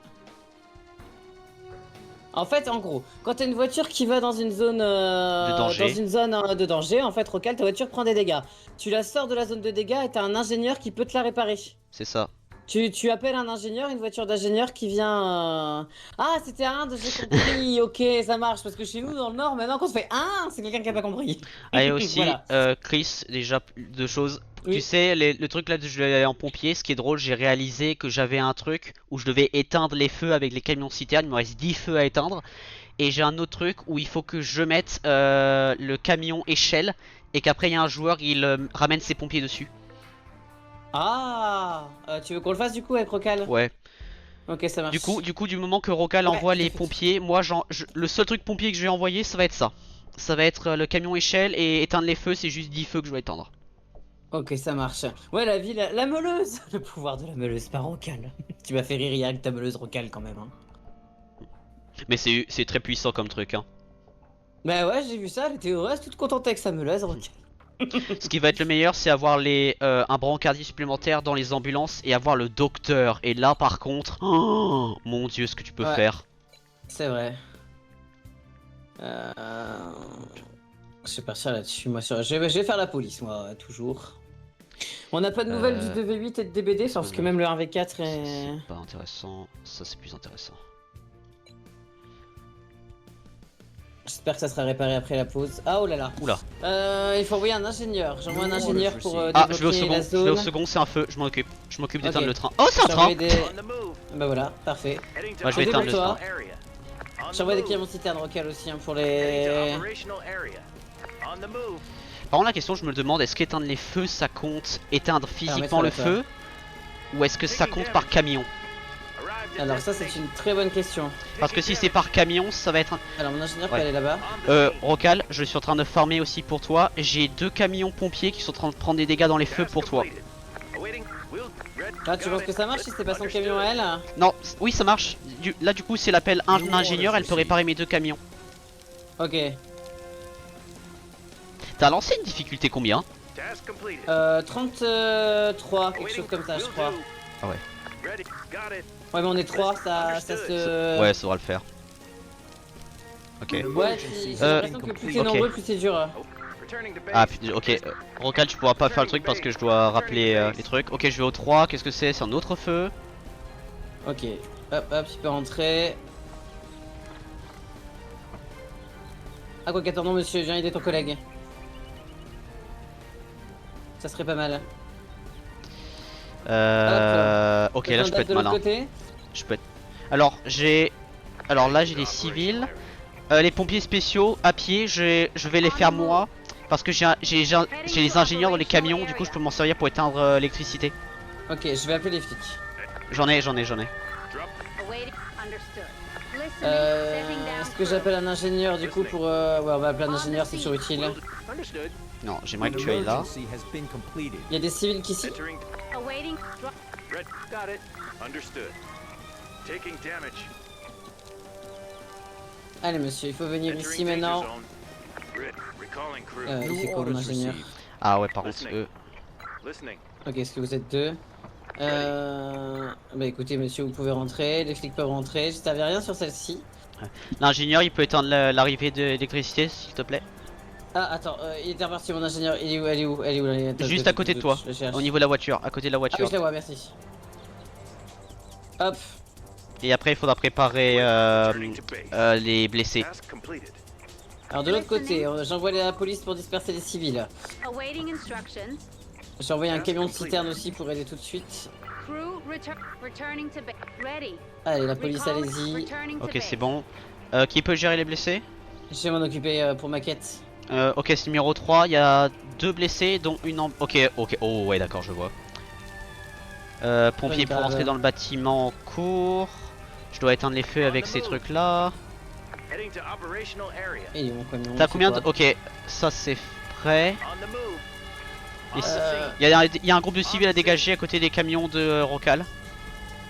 En fait, en gros, quand t'as une voiture qui va dans une zone De danger. dans une zone de danger, en fait, Rocal, ta voiture prend des dégâts. Tu la sors de la zone de dégâts et t'as un ingénieur qui peut te la réparer. C'est ça. Tu appelles un ingénieur, une voiture d'ingénieur qui vient. Ah, c'était un de j'ai compris. Ok, ça marche parce que chez nous dans le Nord, maintenant quand on fait c'est quelqu'un qui a pas compris. Ah, et aussi, Voilà. Chris, déjà deux choses. Oui. Tu sais, le truc là de je vais aller en pompier, ce qui est drôle, j'ai réalisé que j'avais un truc où je devais éteindre les feux avec les camions citernes. Il me reste 10 feux à éteindre. Et j'ai un autre truc où il faut que je mette le camion échelle et qu'après il y a un joueur, il ramène ses pompiers dessus. Tu veux qu'on le fasse du coup avec Rocal? Ouais. Ok, ça marche. Du moment que Rocal envoie les pompiers, moi le seul truc pompier que je vais envoyer, ça va être ça. Ça va être le camion échelle et éteindre les feux, c'est juste 10 feux que je vais éteindre. Ok, ça marche. Ouais, la ville, la meuleuse. Le pouvoir de la meuleuse par Rocal. Tu m'as fait rire hier avec ta meuleuse Rocal quand même. Hein. Mais c'est très puissant comme truc, hein. Bah ouais, j'ai vu ça, elle était heureuse, toute contente avec sa meuleuse Rocal. Ce qui va être le meilleur, c'est avoir un brancardier supplémentaire dans les ambulances et avoir le docteur. Et là, par contre, oh, mon dieu, ce que tu peux faire. C'est vrai. Je vais partir là-dessus, moi. Je vais faire la police, moi, toujours. On n'a pas de nouvelles du 2v8 et de DBD, parce que même le 1v4 est... C'est pas intéressant, ça c'est plus intéressant. J'espère que ça sera réparé après la pause. Ah, oh là là. Oula. Il faut envoyer un ingénieur. J'envoie un ingénieur pour je vais au second, la zone. je vais au second, c'est un feu, je m'en occupe. Je m'occupe d'éteindre Ok. le train. Oh, c'est un train. Bah voilà, parfait. Moi je vais éteindre le train. J'envoie des camions citernes Rocal aussi hein, pour les... Par contre la question je me demande, est-ce qu'éteindre les feux ça compte éteindre physiquement le feu? Ou est-ce que ça compte par camion? Alors ça c'est une très bonne question. Parce que si c'est par camion ça va être un... Alors mon ingénieur peut aller là-bas. Rocal, je suis en train de farmer aussi pour toi. J'ai 2 camions pompiers qui sont en train de prendre des dégâts dans les feux pour toi. Ah tu penses que ça marche si c'est pas son camion à elle? Non, oui ça marche. Là du coup c'est l'appel ingénieur, elle peut réparer mes 2 camions. Ok. T'as lancé une difficulté combien? 33, quelque chose comme ça je crois. Ah ouais. Ouais mais on est 3, ça se... Ouais ça va le faire. Ok. Ouais, j'ai l'impression que plus t'es nombreux, plus c'est dur. Ah ok, Rocal tu pourras pas faire le truc parce que je dois rappeler les trucs. Ok je vais au 3, qu'est-ce que c'est? C'est un autre feu. Ok, hop hop, tu peux rentrer. Ah quoi qu'attends non monsieur, viens aider ton collègue. Ça serait pas mal. Ok là je peux être malin. Je peux être... Alors là j'ai des civils. Les pompiers spéciaux à pied, je vais les faire moi. Parce que j'ai les ingénieurs dans les camions, du coup je peux m'en servir pour éteindre l'électricité. Ok, je vais appeler les flics. J'en ai. Est-ce que j'appelle un ingénieur du coup pour... Ouais on va appeler un ingénieur, c'est toujours utile. Non, j'aimerais que tu ailles là. Il y a des civils qui ici. Allez monsieur, il faut venir ici maintenant. Il fait quoi mon ingénieur? Ah ouais par contre eux. Ok, est-ce que vous êtes deux? Bah écoutez monsieur, vous pouvez rentrer, les flics peuvent rentrer, je savais rien sur celle-ci. L'ingénieur il peut éteindre l'arrivée de l'électricité s'il te plaît. Ah attends, il était reparti mon ingénieur, il est où? Elle est où? Elle est où là? Juste à côté de toi, au niveau de la voiture, à côté de la Ah oui voiture. je la vois, merci. Hop. Et après il faudra préparer les blessés. Alors de l'autre côté, j'envoie la police pour disperser les civils. J'ai envoyé un camion de citerne aussi pour aider tout de suite. Allez la police allez-y. Ok c'est bon. Qui peut gérer les blessés? Je vais m'en occuper pour ma quête. Ok, c'est numéro 3, il y a 2 blessés dont une en... Ok, oh ouais d'accord, je vois. Pompier pour rentrer dans le bâtiment en cours. Je dois éteindre les feux avec ces trucs là. Et mon camion. T'as combien de... Ok, ça c'est prêt. Il y a un groupe de civils à dégager à côté des camions de Rocal.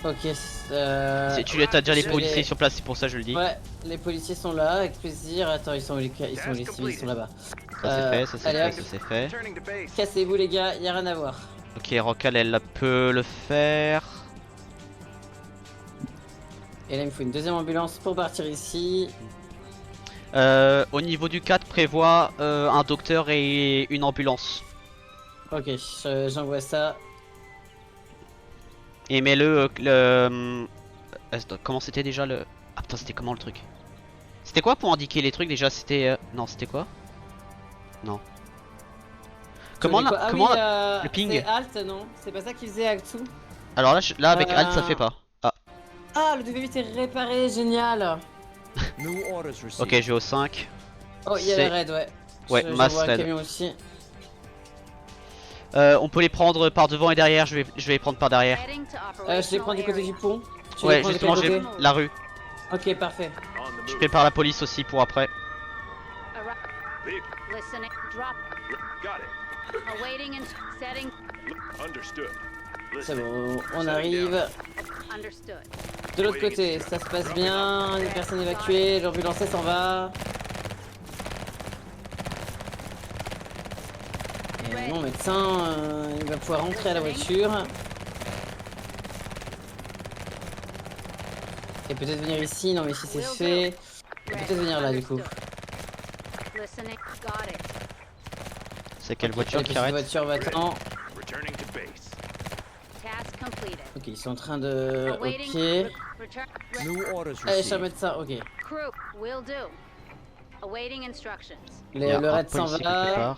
Ok, Tu as déjà les policiers sur place, c'est pour ça que je le dis. Ouais, les policiers sont là, avec plaisir. Attends, ils sont où les civils, ils sont là-bas. Ça c'est fait, ça c'est allez, fait, hop. ça c'est fait. Cassez-vous les gars, y a rien à voir. Ok, Rocal elle peut le faire. Et là il me faut une deuxième ambulance pour partir ici. Au niveau du 4, prévoit un docteur et une ambulance. Ok, j'envoie ça. Et mets-le... comment c'était déjà le... Ah putain, c'était comment le truc? C'était quoi pour indiquer les trucs déjà? C'était... Non, c'était quoi? Non. Comment Ah comment oui, le ping? c'est Alt, non? C'est pas ça qu'il faisait avec tout? Alors là, avec Alt ça fait pas. Ah. Ah, le DV8 est réparé, génial! Ok, je vais au 5. Oh, il y a le raid, ouais. Ouais, mass raid. raid. Aussi. On peut les prendre par devant et derrière, je vais les prendre par derrière. Je les prends du côté du pont. Ouais, justement, j'ai la rue. Ok, parfait. Je prépare la police aussi pour après. C'est bon, on arrive. De l'autre côté, ça se passe bien, les personnes évacuées, l'ambulance s'en va. Et mon médecin, il va pouvoir rentrer à la voiture. Et peut-être venir ici, non mais ici c'est fait. Et peut-être venir là du coup. C'est quelle voiture qui arrête? Voiture va-t'en. Ok, ils sont en train de... Ok. Allez, cher médecin, ok. Le raid s'en va.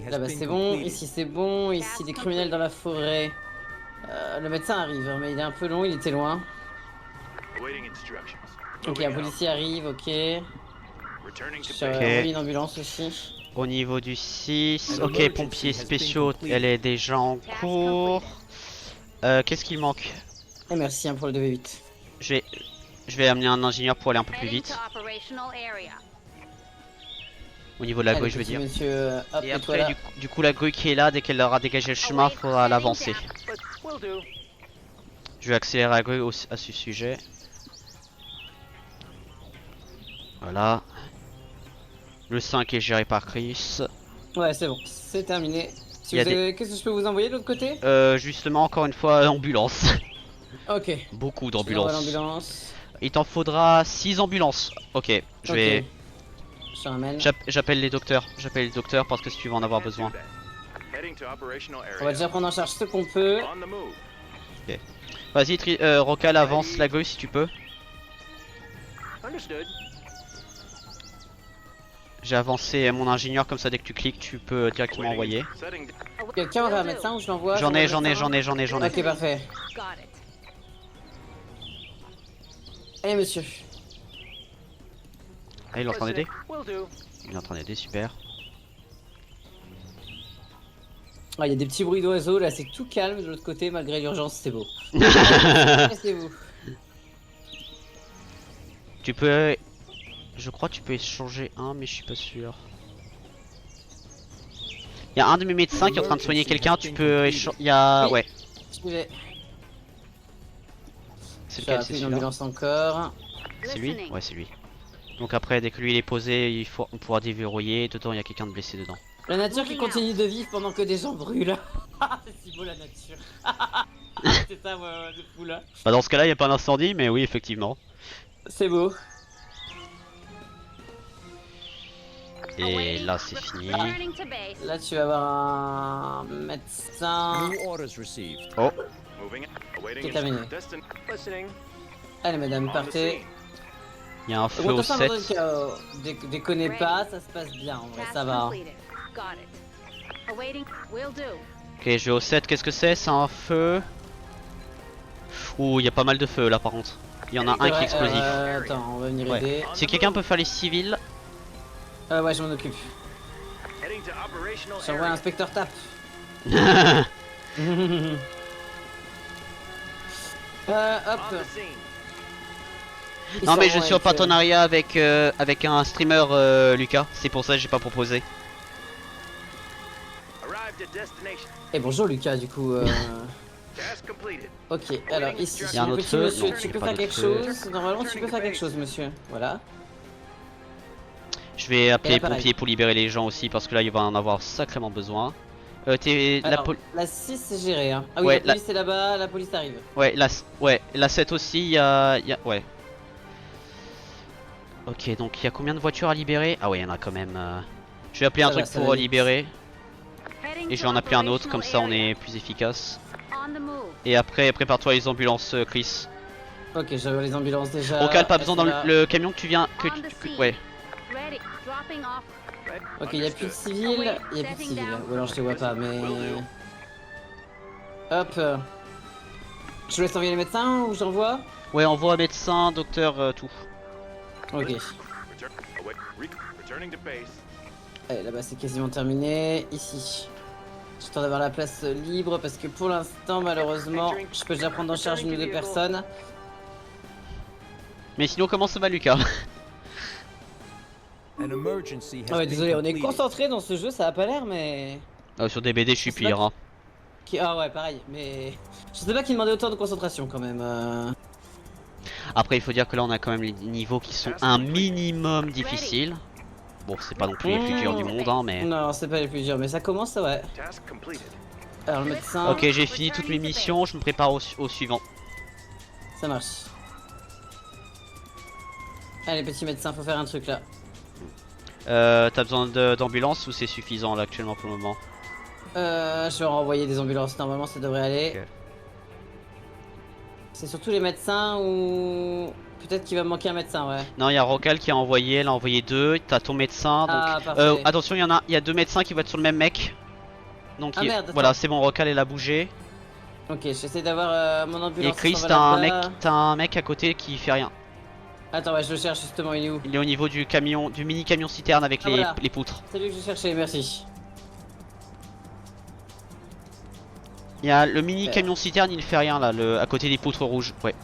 Là-bas c'est bon, ici c'est bon, ici des criminels dans la forêt. Le médecin arrive, hein, mais il est un peu long, il était loin. Ok, un policier arrive, ok. J'ai une ambulance aussi. Au niveau du 6, ok, pompiers spéciaux, elle est déjà en cours. Qu'est-ce qu'il manque? Et merci hein, pour le 2v8. Je vais amener un ingénieur pour aller un peu plus vite. Au niveau de la grue, je veux dire. Monsieur, hop, et après, du coup, la grue qui est là, dès qu'elle aura dégagé le chemin, faudra l'avancer. Je vais accélérer la grue à ce sujet. Voilà. Le 5 est géré par Chris. Ouais, c'est bon, c'est terminé. Si qu'est-ce que je peux vous envoyer de l'autre côté? Justement, encore une fois, ambulance. Ok. Beaucoup d'ambulances. Il t'en faudra 6 ambulances. Ok, je vais... J'appelle les docteurs. J'appelle les docteurs parce que si tu vas en avoir besoin. On va déjà prendre en charge ce qu'on peut. Ok. Vas-y, Rocal, avance la grue si tu peux. J'ai avancé mon ingénieur, comme ça dès que tu cliques tu peux directement envoyer. Quelqu'un aurait un médecin ou je l'envoie? J'en ai. Ok, parfait. Allez monsieur. Ah, il est en train d'aider? Il est en train d'aider, super. Ah, il y a des petits bruits d'oiseaux là, c'est tout calme de l'autre côté malgré l'urgence, c'est beau. Restez-vous. Tu peux... Je crois que tu peux échanger un, mais je suis pas sûr. Il y a un de mes médecins qui est en train de soigner quelqu'un, tu peux échanger... Il y a... Ouais. C'est lequel? C'est une ambulance encore. C'est lui? Ouais, c'est lui. Donc après, dès que lui il est posé, on pourra déverrouiller. Dedans, il y a quelqu'un de blessé dedans. La nature qui continue de vivre pendant que des gens brûlent. C'est si beau la nature. C'est ça, moi, de fou là. Bah dans ce cas-là, il n'y a pas d'incendie, mais oui, effectivement. C'est beau. Et là, c'est fini. Là, tu vas avoir un médecin. Oh. C'est terminé. Allez, madame, partez. Il y a un feu au 7. Déconnez pas, ça se passe bien, en vrai, ça va. Ok, je vais au 7, qu'est-ce que c'est? C'est un feu. Ouh, il y a pas mal de feu là par contre. Il y en a un qui est explosif. Attends, on va venir aider. Si quelqu'un peut faire les civils. Ouais, je m'en occupe. J'envoie l'inspecteur tape. Hop. Non mais je suis en partenariat avec, avec un streamer Lucas, c'est pour ça que j'ai pas proposé. Et bonjour Lucas du coup. Ok, alors ici, Il y a un autre petit feu. monsieur, Non, tu il y a peux pas faire d'autre quelque feu. chose. Normalement, tu peux faire quelque chose, monsieur. Voilà. Je vais appeler Et les là, pareil. pompiers pour libérer les gens aussi parce que là il va en avoir sacrément besoin. T'es la Alors, la 6 c'est géré, hein. Ah oui, Ouais, la police est là-bas, la police arrive. ouais, la 7 aussi, ouais. Ok, donc il y a combien de voitures à libérer? Ah ouais, il y en a quand même. Je vais appeler un Ça va, truc ça pour va vite. libérer. Et je vais en appeler un autre, comme ça on est plus efficace. Et après, prépare-toi les ambulances, Chris. Ok, j'avais les ambulances déjà. Rocal, pas Elles besoin sont dans là. le camion que tu viens. Ouais. Ok, il n'y a plus de civils. Il n'y a plus de civils. Ou alors je les vois pas, mais. Hop. Je vous laisse envoyer les médecins ou j'envoie? Ouais, envoie un médecin, docteur, tout. Ok. Allez, là-bas c'est quasiment terminé. Ici. J'attends d'avoir la place libre parce que pour l'instant, malheureusement, je peux déjà prendre en charge une ou deux personnes. Mais sinon, comment ça va, Lucas? Ah ouais, désolé, on est concentré dans ce jeu, ça a pas l'air, mais. Sur DBD, je suis pire. Hein. Ah ouais, pareil, mais. Je sais pas qui demandait autant de concentration quand même. Après, il faut dire que là, on a quand même les niveaux qui sont un minimum difficiles. Bon, c'est pas non plus les plus durs du monde, hein, mais. Non, c'est pas les plus durs, mais ça commence, ouais. Alors, le médecin. Ok, j'ai fini toutes mes missions, je me prépare au suivant. Ça marche. Allez, petit médecin, faut faire un truc là. T'as besoin d'ambulance ou c'est suffisant là actuellement pour le moment? Je vais renvoyer des ambulances, normalement ça devrait aller. Okay. C'est surtout les médecins ou. Peut-être qu'il va me manquer un médecin, ouais. Non, il y a Rocal qui a envoyé, elle a envoyé 2, t'as ton médecin. Donc... Ah, parfait. Attention, il y a 2 médecins qui vont être sur le même mec. Donc merde, voilà, c'est bon, Rocal elle a bougé. Ok, j'essaie d'avoir mon ambulance. Et Chris, t'as un mec à côté qui fait rien. Attends, ouais, je le cherche justement, il est où? Il est au niveau du camion, du mini camion citerne avec voilà. les poutres. C'est lui que je cherchais, merci. Il y a le mini camion citerne, il fait rien là, à côté des poutres rouges. Ouais.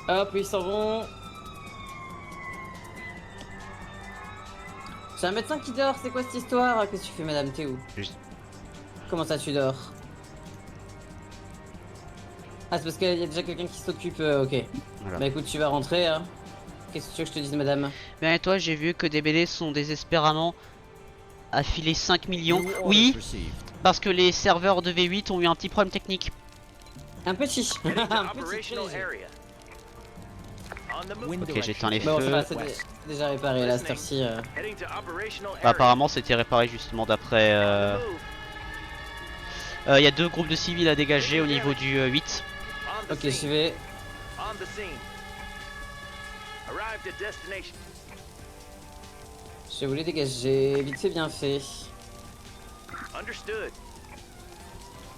Hop, ils s'en vont. J'ai un médecin qui dort, c'est quoi cette histoire? Qu'est-ce que tu fais, madame? T'es où? Juste. Comment ça, tu dors? Ah, c'est parce qu'il y a déjà quelqu'un qui s'occupe, ok. Voilà. Bah écoute, tu vas rentrer, hein. Qu'est-ce que tu veux que je te dise, madame? Bien, et toi, j'ai vu que des BD sont désespérément à filer 5 millions. Oui, parce que les serveurs de V8 ont eu un petit problème technique. Un petit. Un petit. Ok, j'éteins les bon, feux. C'est déjà réparé là, cette heure-ci. Bah, apparemment, c'était réparé justement d'après. Il y a 2 groupes de civils à dégager au niveau du 8. Ok, j'y vais. Je vais vous les dégager, vite fait bien fait.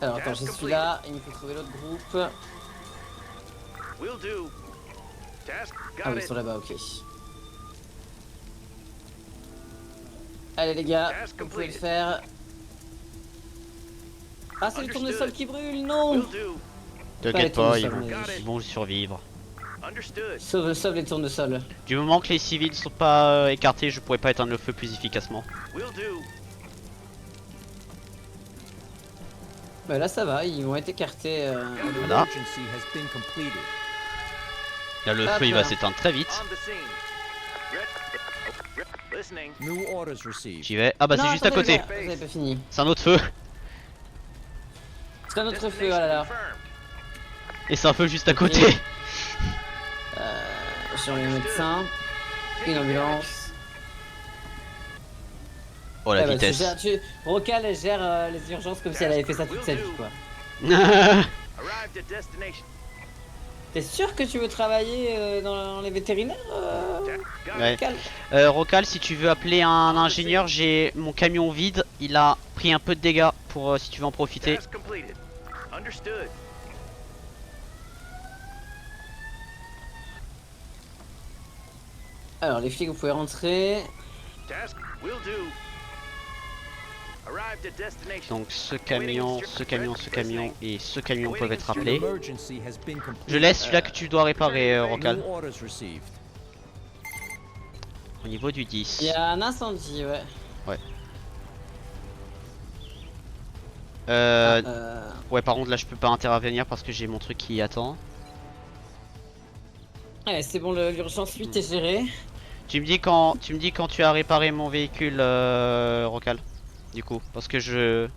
Alors attends, je suis là, il me faut trouver l'autre groupe. Ah oui, ils sont là-bas, ok. Allez les gars, vous pouvez le faire. Ah, c'est le tournesol qui brûle, non! T'inquiète pas, ils vont survivre. Sauve les tournesols. Du moment que les civils ne sont pas écartés, je pourrais pas éteindre le feu plus efficacement. Bah là ça va, ils vont être écartés. Voilà. Là le feu il va s'éteindre très vite. J'y vais. Ah bah c'est juste à côté. Vous avez pas fini. C'est un autre feu. C'est un autre feu, oh là là. Et c'est un feu juste à côté. J'ai un médecin, une ambulance. Oh la vitesse. Rocal gère les urgences comme si elle avait fait ça toute sa vie quoi. T'es sûr que tu veux travailler dans les vétérinaires ouais. Rocal, si tu veux appeler un ingénieur, j'ai mon camion vide, il a pris un peu de dégâts pour si tu veux en profiter. Alors les flics vous pouvez rentrer. Donc ce camion et ce camion peuvent être appelés. Je laisse celui-là que tu dois réparer, Rocal. Au niveau du 10. Il y a un incendie, ouais. Ouais. Euh... Ouais, par contre là je peux pas intervenir parce que j'ai mon truc qui attend. Ouais, c'est bon, l'urgence 8 est gérée. Tu me dis quand tu as réparé mon véhicule, Rocal. Du coup, parce que je...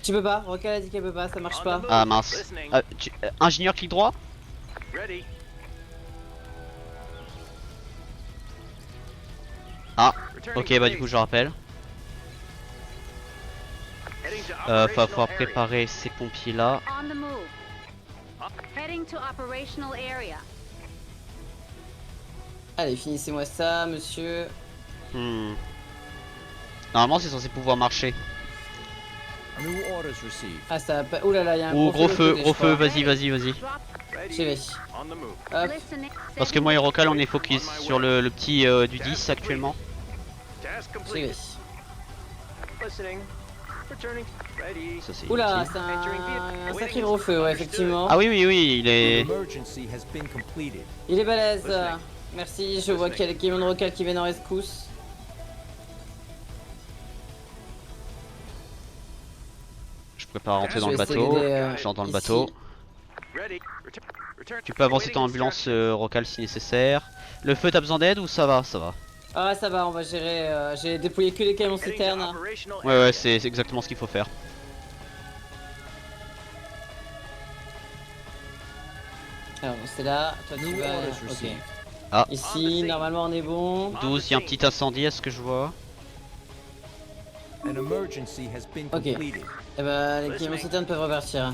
Tu peux pas, Rocal a dit qu'elle peut pas, ça marche pas. Ah mince. Ingénieur clic droit. Ah, ok, bah du coup je rappelle. Va falloir préparer ces pompiers là. Allez, finissez-moi ça, monsieur. Normalement c'est censé pouvoir marcher. Ah ça va pas... Ouh là là, il y a un gros feu, côté, vas-y. J'y vais. Hop. Parce que moi et Rocal on est focus sur le petit du 10 actuellement. J'y vais. Ça c'est Oula, utile. c'est un sacré gros feu, ouais, effectivement. Ah oui, il est... Il est balèze. Merci, je vois qu'il y a les camions de Rocal qui viennent en rescousse. Je prépare à rentrer dans Je le vais essayer bateau. d'aider, J'entre dans le ici. bateau. Tu peux avancer ton ambulance, Rocal, si nécessaire. Le feu, t'as besoin d'aide ou ça va? Ça va. Ah ça va, on va gérer. J'ai déployé que les camions citernes. Ouais, c'est exactement ce qu'il faut faire. Alors c'est là, toi tu vas... Ok. Ah. Ici, normalement on est bon. 12, il y a un petit incendie à ce que je vois. Ok. Et bah les camions citernes peuvent repartir.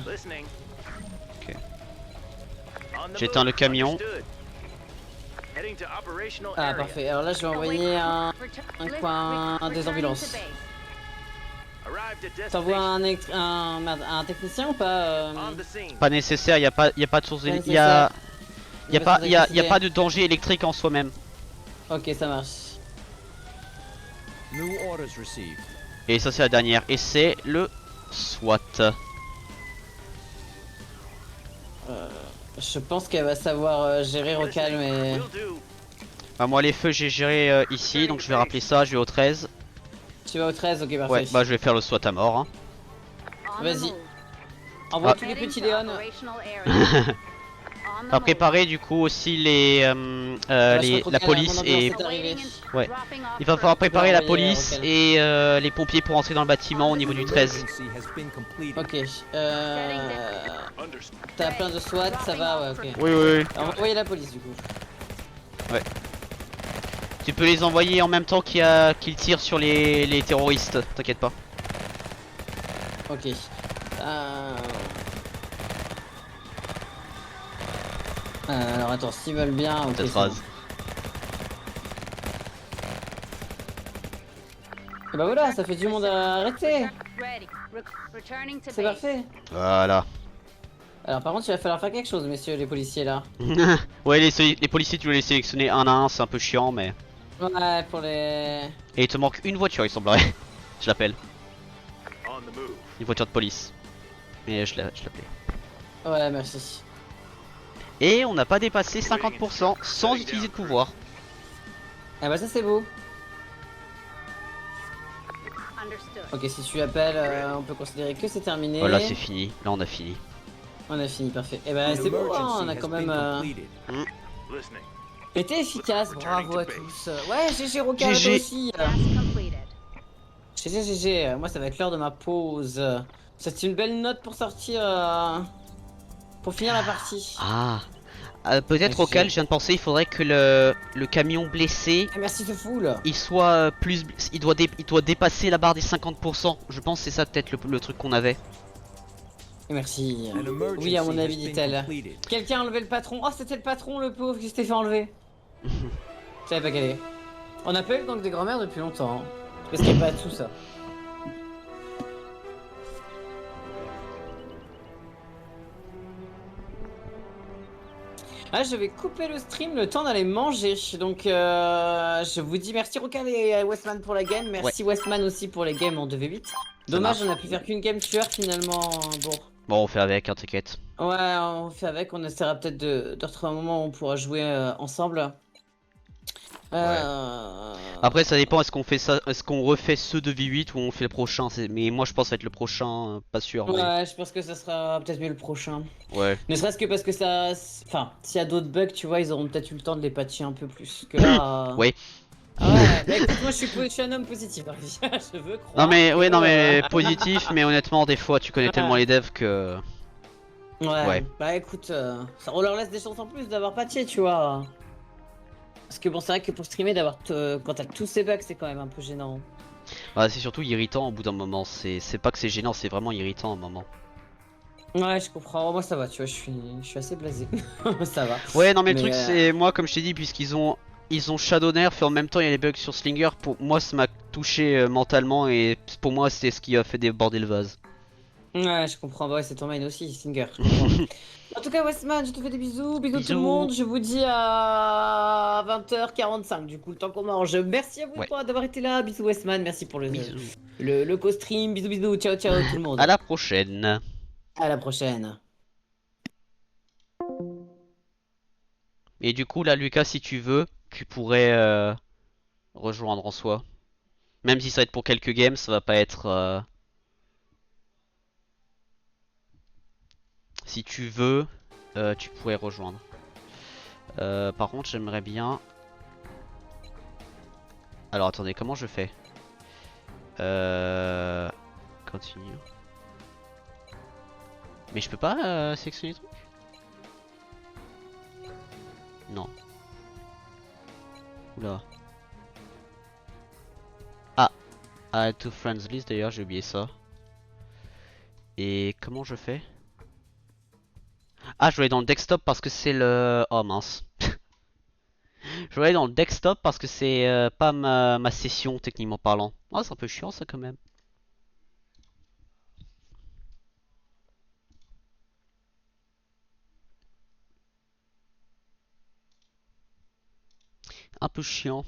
Ok. J'éteins le camion. Ah parfait, alors là je vais envoyer des ambulances. T'envoies un technicien ou pas Pas nécessaire, y a pas de source Pas y a nécessaire. pas de danger électrique en soi-même. Ok, ça marche. Et ça c'est la dernière. Et c'est le SWAT. Je pense qu'elle va savoir gérer Rocal, mais... Bah, moi les feux j'ai géré ici, donc je vais rappeler ça, je vais au 13. Tu vas au 13, ok parfait. Ouais, bah je vais faire le SWAT à mort. Hein. Vas-y. Envoie Ah. tous les petits Léon. On va préparer du coup aussi la police et... Ouais. Il va falloir préparer la police et les pompiers pour entrer dans le bâtiment au niveau du 13. Ok, t'as plein de SWAT, ça va, ouais, ok. Oui. Alors, envoyer la police du coup. Ouais. Tu peux les envoyer en même temps qu'ils tirent sur les terroristes, t'inquiète pas. Ok. Alors attends, s'ils veulent bien, ok. Cette phrase. Et bah voilà, ça fait du monde à arrêter. C'est parfait. Voilà. Alors par contre, il va falloir faire quelque chose, messieurs les policiers là. Ouais, les policiers, tu dois les sélectionner un à un, c'est un peu chiant, mais... Ouais, pour les... Et il te manque une voiture, il semblerait. Je l'appelle. Une voiture de police. Mais je l'appelais. Ouais, merci. Et on n'a pas dépassé 50% sans utiliser de pouvoir. Ah bah ça c'est beau. Ok, si tu appelles, on peut considérer que c'est terminé. Voilà, c'est fini. Là, on a fini. On a fini, parfait. Et bah c'est beau, hein, on a quand même... été efficace, bravo à tous. Ouais, GG Rocal GG. aussi. GG, moi ça va être l'heure de ma pause. C'est une belle note pour sortir... pour finir la partie. Ah. Peut-être GG. Rocal, je viens de penser, il faudrait que le camion blessé, Ah, merci ce foule. il soit plus... Il doit dépasser la barre des 50%. Je pense que c'est ça peut-être le truc qu'on avait. Merci. Oui, à mon avis, dit-elle. Quelqu'un a enlevé le patron. Oh, c'était le patron, le pauvre, qui s'était fait enlever. Je savais pas quel est. On n'a pas eu le gang des grand-mères depuis longtemps. Hein. Parce qu'il n'y a pas tout ça. Ah, je vais couper le stream le temps d'aller manger. Donc, je vous dis merci Rocal et Westman pour la game. Merci Westman aussi pour les games en 2v8. Dommage, on a pu faire qu'une game tueur finalement. Bon. Bon, on fait avec, hein, t'inquiète. Ouais, on fait avec. On essaiera peut-être de retrouver un moment où on pourra jouer ensemble. Après, ça dépend, est-ce qu'on fait ça, est-ce qu'on refait ce 2v8 ou on fait le prochain, mais moi je pense que ça va être le prochain, pas sûr. Ouais, Mais... je pense que ça sera peut-être mieux le prochain. Ouais. Ne serait-ce que parce que ça. Enfin, s'il y a d'autres bugs, tu vois, ils auront peut-être eu le temps de les patcher un peu plus. Que là. Ouais. Ah ouais, bah écoute, moi je suis un homme positif, hein. Je veux croire. Non mais, ouais, que, non mais positif, mais honnêtement, des fois tu connais tellement les devs que... Ouais, bah écoute, on leur laisse des chances en plus d'avoir patché, tu vois. Parce que bon, c'est vrai que pour streamer, quand t'as tous ces bugs, c'est quand même un peu gênant. Bah, c'est surtout irritant au bout d'un moment, c'est pas que c'est gênant, c'est vraiment irritant à un moment. Ouais, je comprends. Moi, ça va, tu vois, je suis assez blasé. Ça va. Ouais, non mais le truc c'est, moi comme je t'ai dit, puisqu'ils ont Shadow Nerf et en même temps il y a les bugs sur Slinger, pour moi ça m'a touché mentalement et pour moi c'est ce qui a fait déborder le vase. Ouais, je comprends. Bah ouais, c'est ton main aussi, Singer. Je comprends. En tout cas, Westman, je te fais des bisous. Bisous tout le monde. Je vous dis à 20h45, du coup, le temps qu'on mange. Merci à vous trois d'avoir été là. Bisous, Westman. Merci pour le co-stream. Bisous, bisous. Ciao, ciao, tout le monde. À la prochaine. À la prochaine. Et du coup, là, Lucas, si tu veux, tu pourrais rejoindre en soi. Même si ça va être pour quelques games, ça va pas être... Si tu veux, tu pourrais rejoindre. Par contre, j'aimerais bien... Alors, attendez, comment je fais Continue. Mais je peux pas sélectionner les trucs? Non. Oula. Ah, add to friends list d'ailleurs, j'ai oublié ça. Et comment je fais? Ah, je vais aller dans le desktop parce que c'est le... Oh mince. Je vais aller dans le desktop parce que c'est pas ma session techniquement parlant. Oh, c'est un peu chiant ça quand même. Un peu chiant.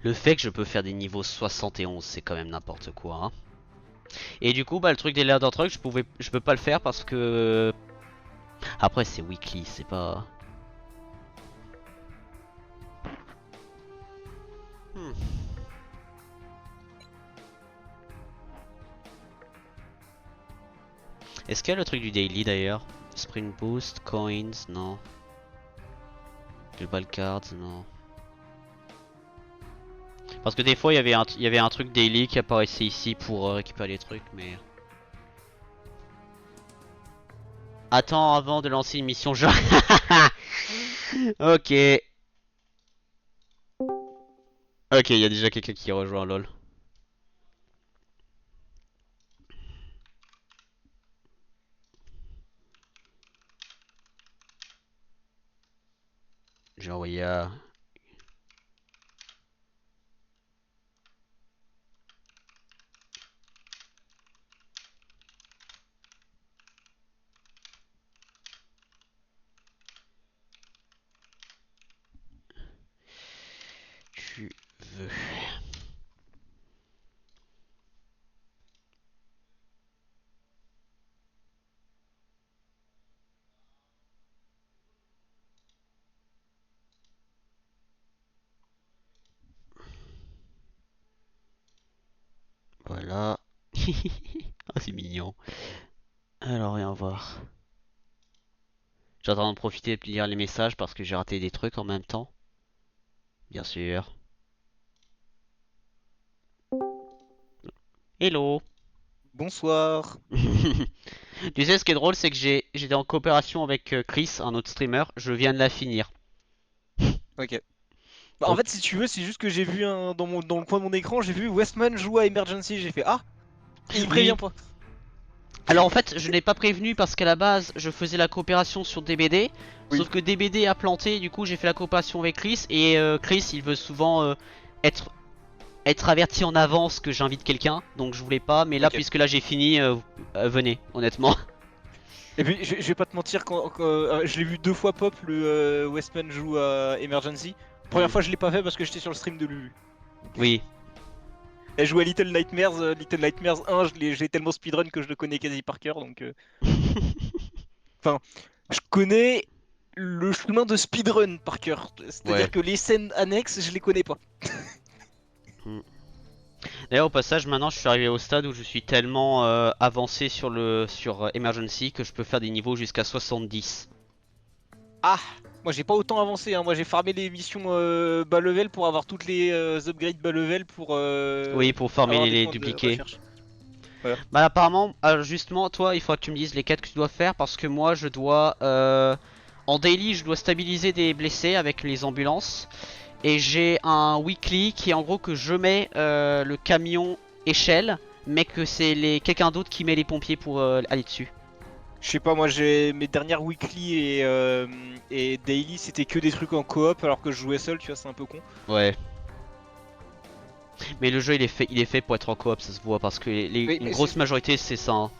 Le fait que je peux faire des niveaux 71, c'est quand même n'importe quoi. Hein. Et du coup, bah le truc des Ladder Truck, je peux pas le faire parce que... Après c'est weekly, c'est pas... Est-ce qu'il y a le truc du daily d'ailleurs? Sprint boost, coins, non. Global cards, non. Parce que des fois il y avait un truc daily qui apparaissait ici pour récupérer les trucs, mais... Attends avant de lancer une mission genre... Ok. Ok, il y a déjà quelqu'un qui rejoint lol. J'ai envoyé à... Tu veux... Voilà. Oh, c'est mignon. Alors, rien voir. J'attends de profiter de lire les messages parce que j'ai raté des trucs en même temps. Bien sûr. Hello. Bonsoir. Tu sais ce qui est drôle, c'est que j'étais en coopération avec Chris, un autre streamer. Je viens de la finir. Ok. Bah, en fait, si tu veux, c'est juste que j'ai vu dans le coin de mon écran, j'ai vu Westman jouer à Emergency. J'ai fait ah, et il prévient pas. Alors en fait, je n'ai pas prévenu parce qu'à la base, je faisais la coopération sur DBD. Oui. Sauf que DBD a planté, du coup j'ai fait la coopération avec Chris. Et Chris, il veut souvent être être averti en avance que j'invite quelqu'un, donc je voulais pas, mais là Ok. puisque là j'ai fini, venez, honnêtement. Et puis je vais pas te mentir, je l'ai vu 2 fois pop, le Westman joue à Emergency. Première Mm. fois je l'ai pas fait parce que j'étais sur le stream de Lulu. Oui, Elle jouait à Little Nightmares 1, j'ai tellement speedrun que je le connais quasi par cœur, donc... Enfin, je connais le chemin de speedrun par cœur. ouais. C'est-à-dire que les scènes annexes, je les connais pas. Mm. D'ailleurs au passage maintenant je suis arrivé au stade où je suis tellement avancé sur Emergency que je peux faire des niveaux jusqu'à 70. Ah! Moi j'ai pas autant avancé, hein. Moi j'ai farmé les missions bas level pour avoir toutes les upgrades bas level pour Oui, pour farmer avoir des les points de dupliqués. recherche. Voilà. Bah apparemment, alors justement, toi, il faudra que tu me dises les quêtes que tu dois faire parce que moi, je dois... en daily, je dois stabiliser des blessés avec les ambulances. Et j'ai un weekly qui est en gros que je mets le camion échelle, mais que c'est quelqu'un d'autre qui met les pompiers pour aller dessus. Je sais pas, moi j'ai mes dernières weekly et daily c'était que des trucs en coop alors que je jouais seul, tu vois, c'est un peu con. Ouais. Mais le jeu, il est fait pour être en coop, ça se voit, parce que une Mais grosse majorité, c'est ça, hein.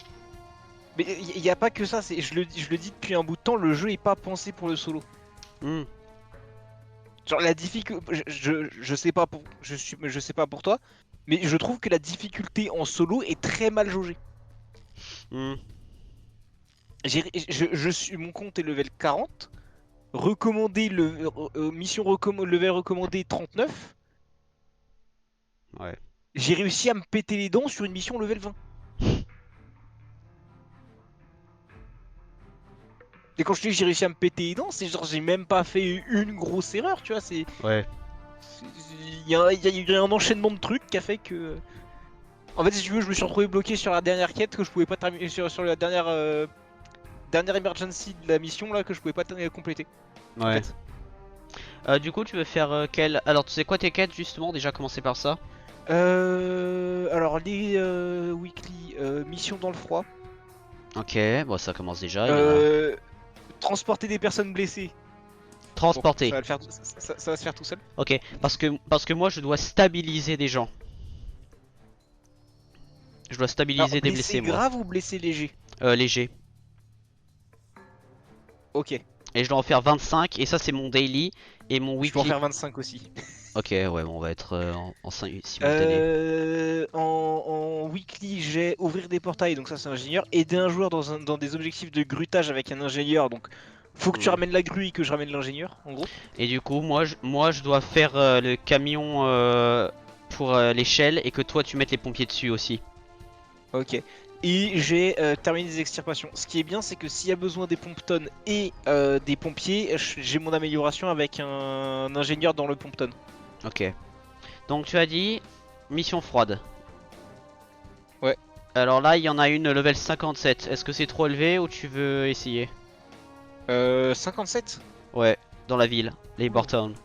mais il y a pas que ça, je le dis depuis un bout de temps, le jeu est pas pensé pour le solo. Hmm. Genre la difficulté, je sais pas je sais pas pour toi, mais je trouve que la difficulté en solo est très mal jaugée. Hmm. Mon compte est level 40, recommandé level recommandé 39. Ouais. J'ai réussi à me péter les dents sur une mission level 20. Et quand je te dis que j'ai réussi à me péter les dents, c'est genre j'ai même pas fait une grosse erreur, tu vois, Ouais. il y a un enchaînement de trucs qui a fait que... En fait, si tu veux, je me suis retrouvé bloqué sur la dernière quête que je pouvais pas terminer, sur la dernière emergency de la mission là que je pouvais pas compléter. En Ouais. fait. Du coup, tu veux faire quelle... Alors, tu sais quoi tes quêtes, justement? Déjà commencer par ça. Alors les weekly mission dans le froid, Ok, bon, ça commence déjà, il y en a... transporter des personnes blessées. Bon, ça Transporter. va le faire, ça va se faire tout seul. Ok, parce que moi, je dois stabiliser des gens. Je dois Alors stabiliser des blessé blessés, moi. grave ou blessé léger? Léger. Ok, Et je dois en faire 25, et ça, c'est mon daily. Et mon je peux en weekly... faire 25 aussi. Ok, ouais, bon, on va être en simultané. En weekly, j'ai ouvrir des portails, donc ça c'est ingénieur. Aider un joueur dans des objectifs de grutage avec un ingénieur, donc faut que tu Hmm. ramènes la grue et que je ramène l'ingénieur, en gros. Et du coup, moi, je dois faire le camion pour l'échelle, et que toi, tu mettes les pompiers dessus aussi. Ok. Et j'ai terminé des extirpations. Ce qui est bien, c'est que s'il y a besoin des pompe-tonnes et des pompiers, j'ai mon amélioration avec un ingénieur dans le pompe-tonne. Ok. Donc, tu as dit mission froide. Ouais. Alors là, il y en a une level 57. Est-ce que c'est trop élevé ou tu veux essayer? 57? Ouais, dans la ville, Labor Town.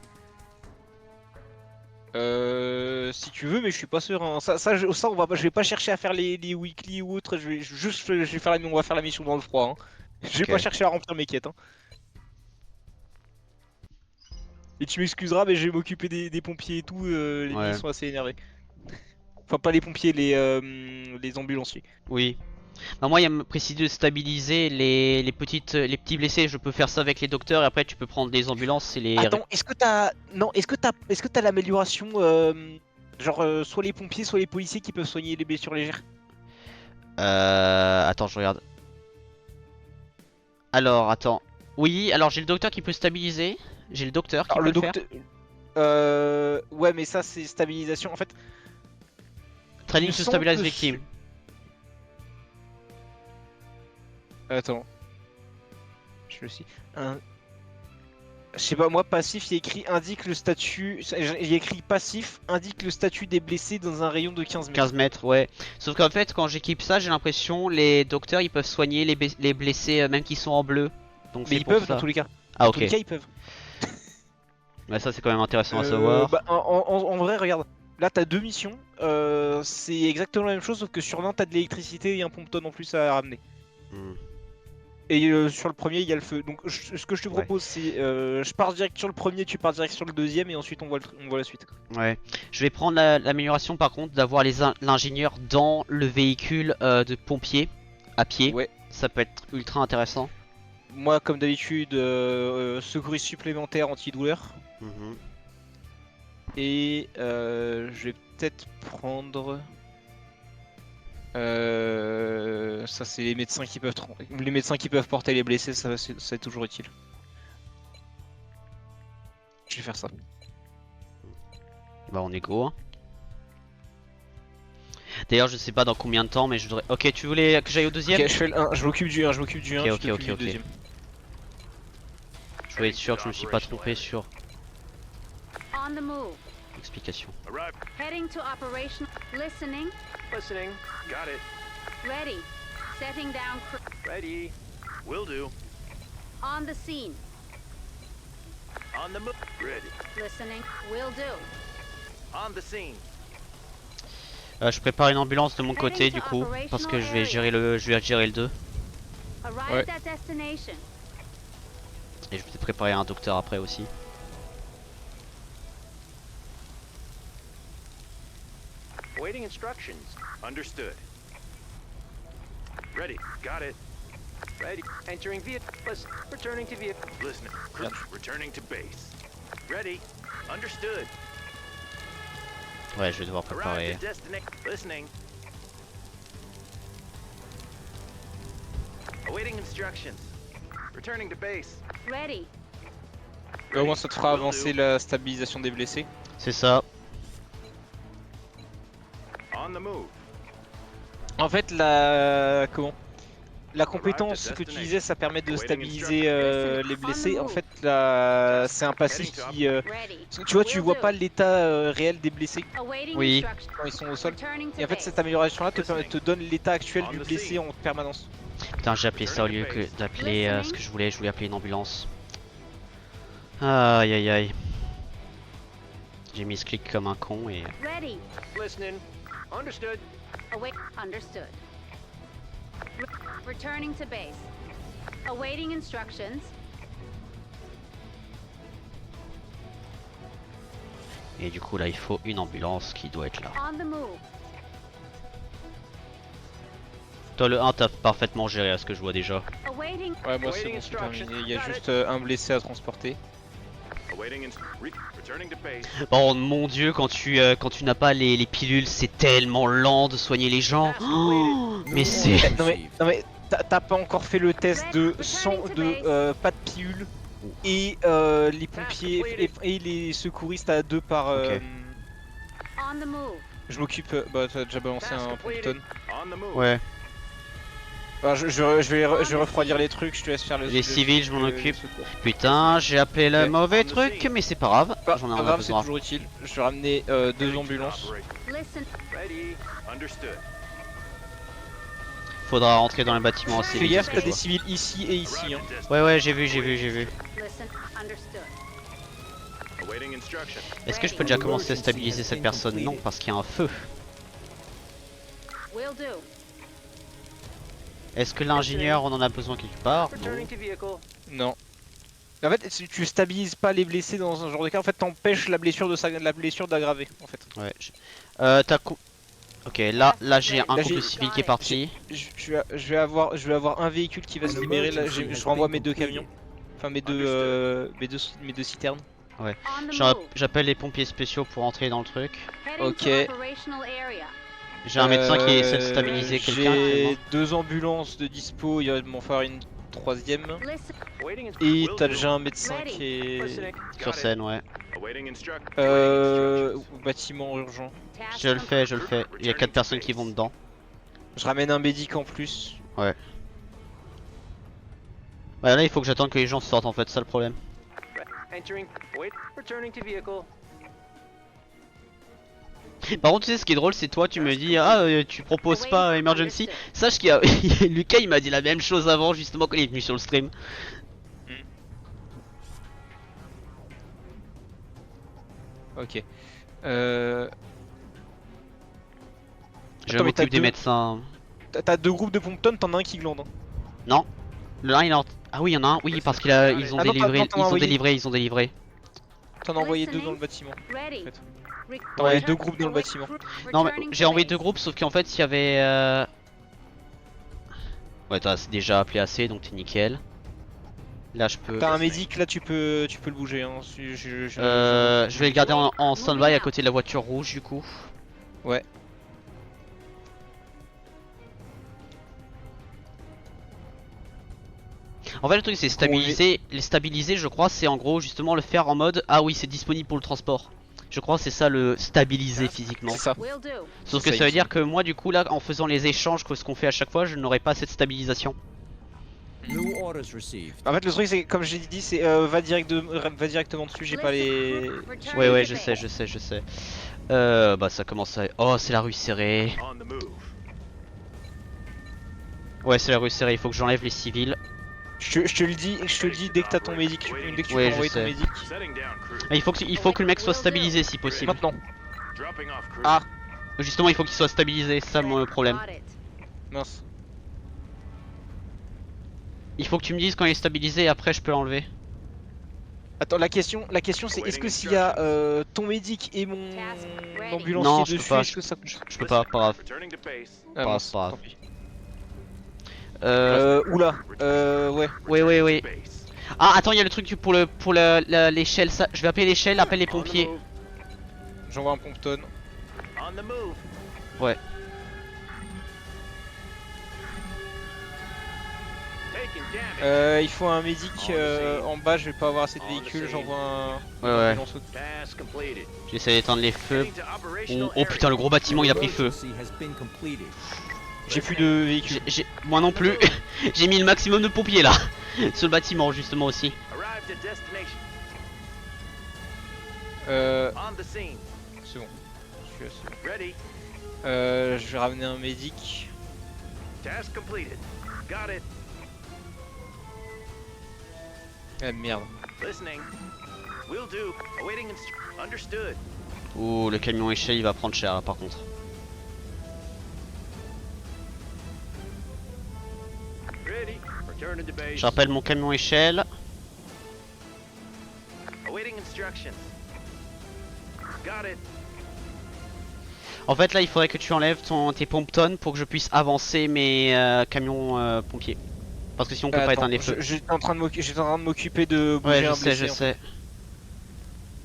Si tu veux, mais je suis pas sûr, hein. Ça, je vais pas chercher à faire les weekly ou autre. Je vais faire on va faire la mission dans le froid, hein. Je vais Ok. pas chercher à remplir mes quêtes, hein. Et tu m'excuseras, mais je vais m'occuper des pompiers et tout. Les Ouais. minis sont assez énervés. Enfin, pas les pompiers, les ambulanciers. Oui. Bah, moi, il y a me précisé de stabiliser les petits blessés. Je peux faire ça avec les docteurs et après tu peux prendre les ambulances et les. Attends, est-ce que t'as. Non, est-ce que t'as l'amélioration. Genre, soit les pompiers, soit les policiers qui peuvent soigner les blessures légères? Attends, je regarde. Alors, attends. Oui, alors j'ai le docteur qui peut stabiliser. J'ai le docteur qui Alors, peut le le faire. docteur. Ouais, mais ça, c'est stabilisation. En fait, il Training me to semble stabilize que victim. Attends. Je le sais. Je sais pas, moi, passif, il y a écrit indique le statut. Il y a écrit passif, indique le statut des blessés dans un rayon de 15 mètres. 15 mètres, ouais. Sauf qu'en fait, quand j'équipe ça, j'ai l'impression les docteurs ils peuvent soigner les blessés même qui sont en bleu. Donc Mais c'est ils pour peuvent, dans ça. tous les cas. Ah, Dans ok. tous les cas, ils peuvent. Ouais, ça c'est quand même intéressant à savoir. Bah, en vrai, regarde. Là, t'as 2 missions. C'est exactement la même chose, sauf que sur l'un, t'as de l'électricité et un pompe-tonne en plus à ramener. Hmm. Et sur le premier, il y a le feu. Donc ce que je te propose, c'est je pars direct sur le premier, tu pars direct sur le deuxième, et ensuite on voit la suite. Ouais. Je vais prendre l'amélioration par contre d'avoir l'ingénieur dans le véhicule de pompier à pied. Ouais. Ça peut être ultra intéressant. Moi, comme d'habitude, secouriste supplémentaire antidouleur. Mhm. Et je vais peut-être prendre. Ça, c'est les médecins qui peuvent porter les blessés, ça c'est toujours utile. Je vais faire ça. Bah on est go. Hein. D'ailleurs je sais pas dans combien de temps mais je voudrais... Ok tu voulais que j'aille au deuxième? Ok, je fais le 1, je m'occupe du 1, Ok, tu ok, t'occupes ok, du ok. deuxième. Je voulais être sûr que je me suis pas trompé sur On the move. l'explication. Arrive. Heading to operation. Listening. Listening. Got it. Ready. Setting down. Ready. Will do. On the scene. On the move. Ready. Listening. Will do. On the scene. Je prépare une ambulance de mon côté du coup parce que je vais gérer le 2 Arrived at destination. et je vais peut-être préparer un docteur après aussi. Awaiting instructions. Understood. Ready. Got it. Ready. Entering vehicle. Listen. Returning to vehicle. Listening. Crew. Returning to base. Ready. Understood. Ouais je vais devoir Arrived préparer. at destination. Listening. Awaiting instructions. Returning to base. Ready. Au moins, ça te fera avancer la stabilisation des blessés. C'est ça. On the move. En fait, la compétence que tu disais, ça permet de stabiliser les blessés. En fait, c'est un passif qui. Ready. Tu vois, tu vois pas l'état réel des blessés Awaiting Oui. instructions. quand ils sont au sol. Returning to Et en fait, base. cette amélioration-là te donne l'état actuel du blessé en permanence. Putain j'ai appelé ça au lieu que d'appeler ce que je voulais appeler une ambulance. Aïe aïe aïe. J'ai mis ce clic comme un con et... Ready. Listening. Understood. Await. Understood. Returning to base. Awaiting instructions. Et du coup là il faut une ambulance qui doit être là. On the move. Toi le 1 t'as parfaitement géré à ce que je vois déjà. Awaiting. Ouais, moi c'est bon, c'est terminé. Il y a juste un blessé à transporter. Awaiting returning to base. Oh mon dieu quand tu n'as pas les pilules c'est tellement lent de soigner les gens. Oh, mais c'est... Non mais t'as pas encore fait le test de pas de pilule et les pompiers et les secouristes à 2 par. Ok. On the move. Je m'occupe. Bah t'as déjà balancé un Prompton. On the move. Ouais. Bah, je vais refroidir les trucs, je te laisse faire Les civils, je m'en occupe. Putain j'ai appelé le Ok. mauvais truc mais c'est pas grave. Pas J'en ai grave, c'est besoin. toujours utile. Je vais ramener 2 ambulances. Listen. Ready. Understood. Faudra rentrer dans le bâtiment assez Fais vite. gaffe, parce que t'as je des vois. civils ici et ici. Hein. Ouais j'ai vu. Listen. Understood. Awaiting instruction. Est-ce que je peux déjà commencer à stabiliser cette personne? Non parce qu'il y a un feu. Will do. Est-ce que l'ingénieur on en a besoin quelque part? Non. Returning to vehicle. Non. En fait, si tu stabilises pas les blessés dans un genre de cas, en fait, t'empêches la blessure d'aggraver. En fait. Ouais. T'as ok, là j'ai un Là, couple j'ai- civil qui est parti. Je vais avoir un véhicule qui va se libérer. Là, je renvoie mes 2 camions. Enfin, mes deux citernes. On the move. J'appelle les pompiers spéciaux pour entrer dans le truc. Heading Ok. to operational area. J'ai un médecin qui essaie de stabiliser quelqu'un J'ai actuellement. 2 ambulances de dispo, il va m'en faire une 3ème. Listen. Awaiting Et will t'as do. déjà un médecin Ready. qui est Listening. Sur Got it. scène, ouais. Awaiting instruction. au bâtiment urgent. Task Je le fais, je le fais. Il y a 4 personnes qui vont dedans. Je ramène un médic en plus. Ouais, là il faut que j'attende que les gens sortent en fait, c'est ça le problème. Entering. Wait. Returning to vehicle. Par contre tu sais ce qui est drôle c'est toi tu me dis ah tu proposes pas emergency. Sache qu'il y a Lucas il m'a dit la même chose avant justement quand il est venu sur le stream. Ok. Je Attends, mais t'as m'occupe des deux- médecins. T'as 2 groupes de Pompton, t'en as un qui glande. Hein. Non. Le 1 il est en... Ah oui, il y en a un, oui, parce qu'ils ont Ah non, délivré, t'en as envoyé. ils ont délivré. T'en as envoyé 2 dans le bâtiment. Ready. En fait. Re- T'as envoyé return- 2 groupes dans le await- bâtiment. Non mais returning j'ai to envoyé base. 2 groupes, sauf qu'en fait il y avait... Ouais, t'as déjà appelé assez, donc t'es nickel. Là je peux... T'as un médic, là tu peux le bouger. Hein. Je vais le garder en stand-by à côté de la voiture rouge du coup. Ouais. En fait le truc c'est stabiliser, les stabiliser je crois c'est en gros justement le faire en mode ah oui c'est disponible pour le transport. Je crois que c'est ça le stabiliser physiquement. C'est ça. Will do. Sauf c'est que ça, ça veut il me dire que moi du coup là en faisant les échanges que ce qu'on fait à chaque fois je n'aurai pas cette stabilisation. New orders received. En fait le truc c'est comme j'ai dit c'est va directement dessus, j'ai pas les... Returning Ouais to je base. sais. Bah ça commence à... Oh c'est la rue serrée. On the move. Ouais c'est la rue serrée, il faut que j'enlève les civils. Je te le dis dès que t'as ton médic, dès que tu Ouais, peux je envoyer ton sais. médic. Setting down crew. Il faut que le mec soit stabilisé si possible. Maintenant. Dropping off crew. Ah. Justement il faut qu'il soit stabilisé, c'est ça mon problème. Got it. Mince. Il faut que tu me dises quand il est stabilisé et après je peux l'enlever. Attends, la question c'est est-ce que s'il y a ton médic et mon ambulancier Non, je peux dessus, pas. est-ce que ça couche? Je peux pas grave. Returning to base. Ah, Pas mince, grave. tant pis. Euh... Ouais. Oui. Base. Ah attends il y a le truc pour l'échelle, ça... je vais appeler l'échelle, appelle les On the pompiers. move. J'envoie un Pompton. On the move. Ouais. Taking damage. Il faut un médic en bas, je vais pas avoir assez de véhicules, j'envoie un... Ouais. ambulance au- Task completed. J'essaie d'éteindre les feux. Heading to operational Oh putain le gros bâtiment il a pris feu. Emergency has been completed. J'ai plus de véhicules. Moi non plus. J'ai mis le maximum de pompiers là. Sur le bâtiment justement aussi. area. Arrived at destination. On the scene. C'est bon. Je suis assez bon. Ready. Je vais ramener un médic. Task completed. Got it. Ah merde. Listening. Will do. Awaiting understood. Oh le camion échelle il va prendre cher là, par contre. Ready. Returning to base. Je rappelle mon camion échelle. Awaiting instructions. Got it. En fait là il faudrait que tu enlèves tes pomptons pour que je puisse avancer mes camions pompiers. Parce que sinon on peut pas Attends, éteindre les feux. j'étais en train de m'occuper de bouger Ouais un je blessé. sais.